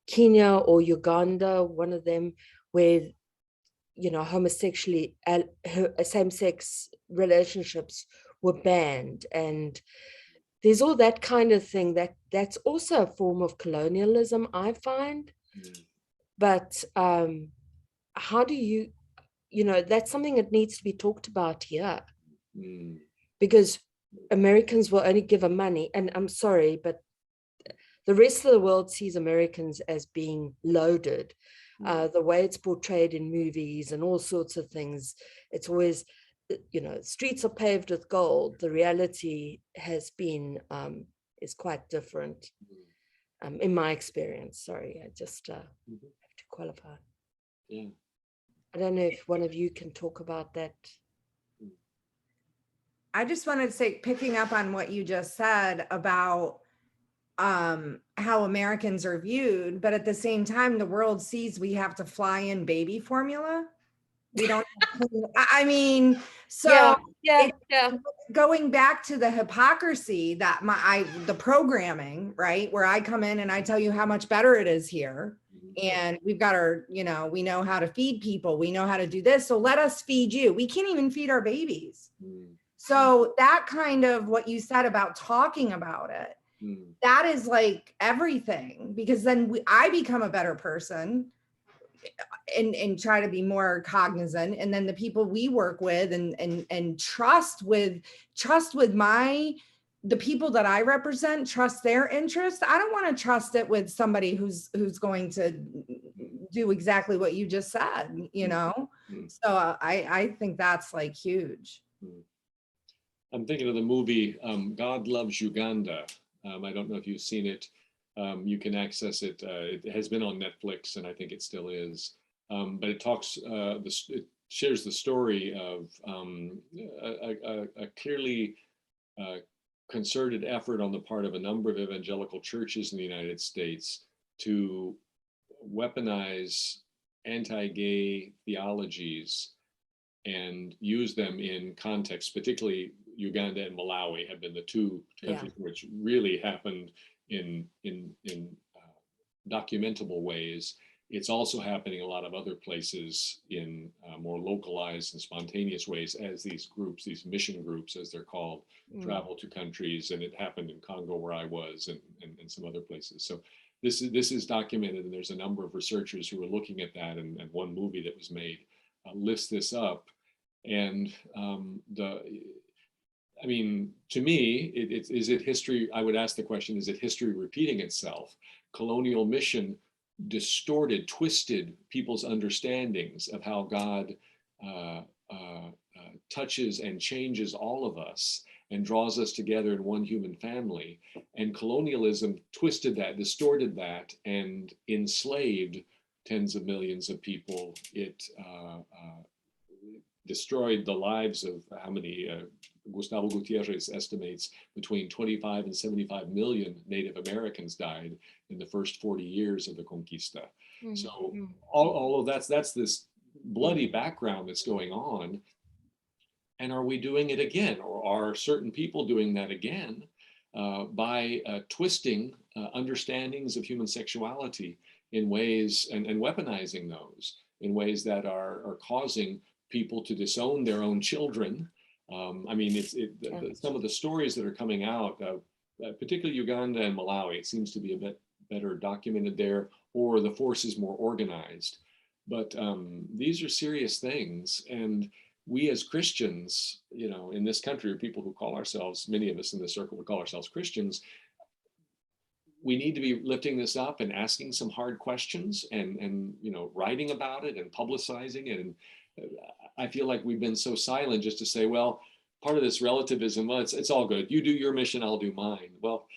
I: Kenya or Uganda, one of them, where same-sex relationships were banned, and there's all that kind of thing that's also a form of colonialism, I find. But how do you that's something that needs to be talked about here, because Americans will only give money, and I'm sorry, but the rest of the world sees Americans as being loaded. The way it's portrayed in movies and all sorts of things, it's always, streets are paved with gold. The reality has been, is quite different in my experience. Sorry, I just have to qualify.
G: Yeah.
I: I don't know if one of you can talk about that.
E: I just wanted to say, picking up on what you just said about how Americans are viewed, but at the same time, the world sees we have to fly in baby formula. We don't going back to the hypocrisy that the programming, right, where I come in and I tell you how much better it is here, and we've got our, we know how to feed people, we know how to do this, so let us feed you. We can't even feed our babies. So that kind of what you said about talking about it, that is like everything, because then I become a better person and try to be more cognizant, and then the people we work with and trust with the people that I represent, trust their interest. I don't want to trust it with somebody who's going to do exactly what you just said, So I think that's like huge.
G: I'm thinking of the movie God Loves Uganda. I don't know if you've seen it. You can access it. It has been on Netflix, and I think it still is. But it talks, it shares the story of a clearly concerted effort on the part of a number of evangelical churches in the United States to weaponize anti-gay theologies and use them in context. Particularly Uganda and Malawi have been the two countries which really happened in documentable ways. It's also happening in a lot of other places in more localized and spontaneous ways as these groups, these mission groups as they're called, travel to countries. And it happened in Congo where I was, and some other places. So this is documented, and there's a number of researchers who are looking at that, and one movie that was made lifts this up. And to me, is it history? I would ask the question, is it history repeating itself? Colonial mission distorted, twisted people's understandings of how God touches and changes all of us and draws us together in one human family. And colonialism twisted that, distorted that, and enslaved tens of millions of people. It destroyed the lives of how many, Gustavo Gutierrez estimates between 25 and 75 million Native Americans died in the first 40 years of the Conquista. So all of that's this bloody background that's going on. And are we doing it again? Or are certain people doing that again by twisting understandings of human sexuality in ways, and weaponizing those in ways that are causing people to disown their own children? Some of the stories that are coming out, particularly Uganda and Malawi, it seems to be a bit better documented there, or the force is more organized. But these are serious things, and we as Christians, in this country, or people who call ourselves, many of us in this circle would call ourselves Christians, we need to be lifting this up and asking some hard questions, and writing about it and publicizing it. And I feel like we've been so silent just to say, well, part of this relativism, well, it's all good. You do your mission, I'll do mine. Well,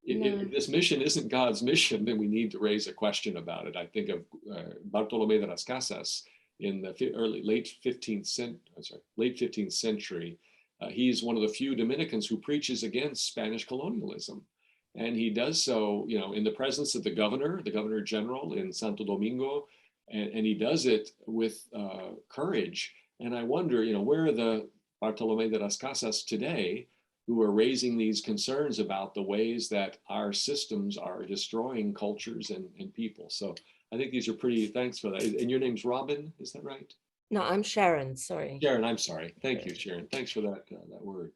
G: if this mission isn't God's mission, then we need to raise a question about it. I think of Bartolomé de las Casas in the late 15th century, he's one of the few Dominicans who preaches against Spanish colonialism. And he does so, in the presence of the governor general in Santo Domingo, and he does it with courage. And I wonder, where are the Bartolomé de las Casas today who are raising these concerns about the ways that our systems are destroying cultures and people? So I think these are pretty, thanks for that. And your name's Robin, is that right?
I: No, I'm Sharon, sorry.
G: Sharon, I'm sorry. Thank you, Sharon. Thanks for that word.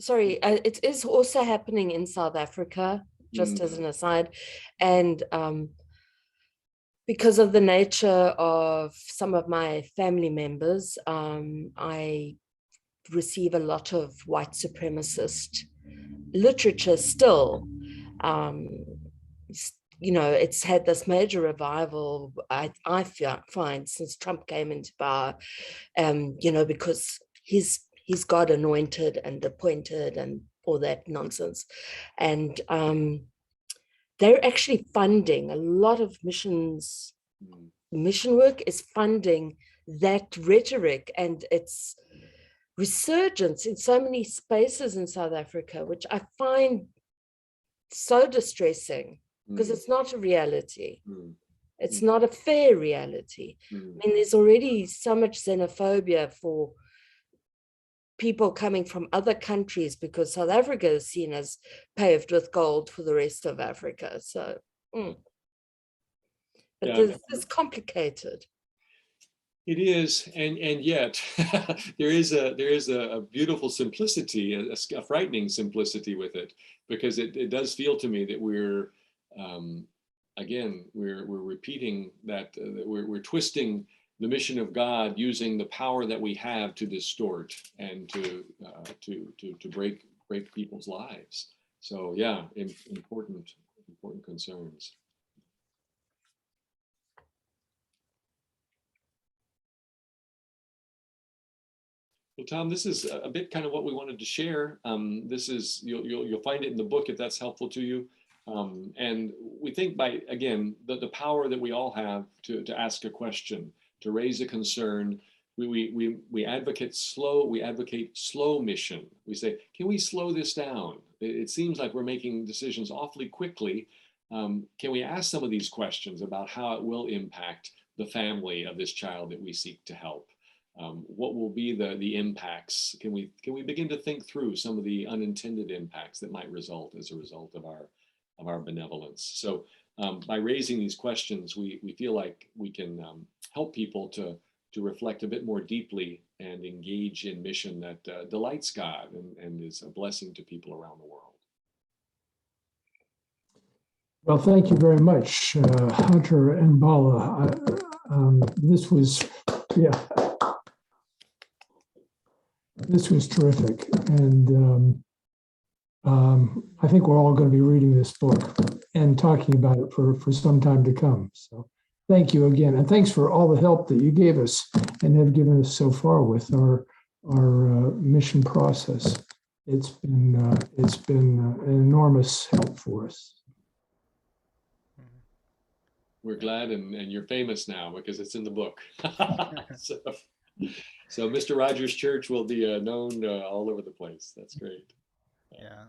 I: Sorry, it is also happening in South Africa, just as an aside. And because of the nature of some of my family members, I receive a lot of white supremacist literature still. It's had this major revival, I find, since Trump came into power, because he's God anointed and appointed and all that nonsense. And they're actually funding a lot of mission work is funding that rhetoric and its resurgence in so many spaces in South Africa, which I find so distressing because it's not a reality. It's not a fair reality. I mean, there's already so much xenophobia for people coming from other countries because South Africa is seen as paved with gold for the rest of Africa. So, but this is complicated.
G: It is, and yet there is a beautiful simplicity, a frightening simplicity with it, because it does feel to me that we're repeating that we're twisting the mission of God using the power that we have to distort and to break people's lives. So yeah, important concerns. Well, Tom, this is a bit kind of what we wanted to share. This is you'll find it in the book if that's helpful to you. And we think by, again, the power that we all have to ask a question, to raise a concern. We advocate slow mission. We say, can we slow this down? It seems like we're making decisions awfully quickly. Can we ask some of these questions about how it will impact the family of this child that we seek to help? What will be the impacts? Can we begin to think through some of the unintended impacts that might result as a result of our benevolence? So by raising these questions, we feel like we can help people to reflect a bit more deeply and engage in mission that delights God and is a blessing to people around the world.
A: Well, thank you very much, Hunter and Bala. This was terrific, and I think we're all going to be reading this book and talking about it for some time to come. So thank you again, and thanks for all the help that you gave us and have given us so far with our mission process. It's been an enormous help for us.
G: We're glad, and you're famous now because it's in the book. So Mr. Rogers' church will be known all over the place. That's great.
H: Yeah.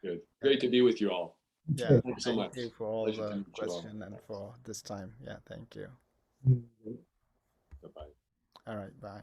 G: Good. Great to be with you all.
H: Yeah.
G: Thank you so much.
H: Thank you for all
G: Pleasure to
H: the
G: meet you all.
H: question and for this time. Yeah. Thank you.
G: Bye-bye.
H: All right. Bye.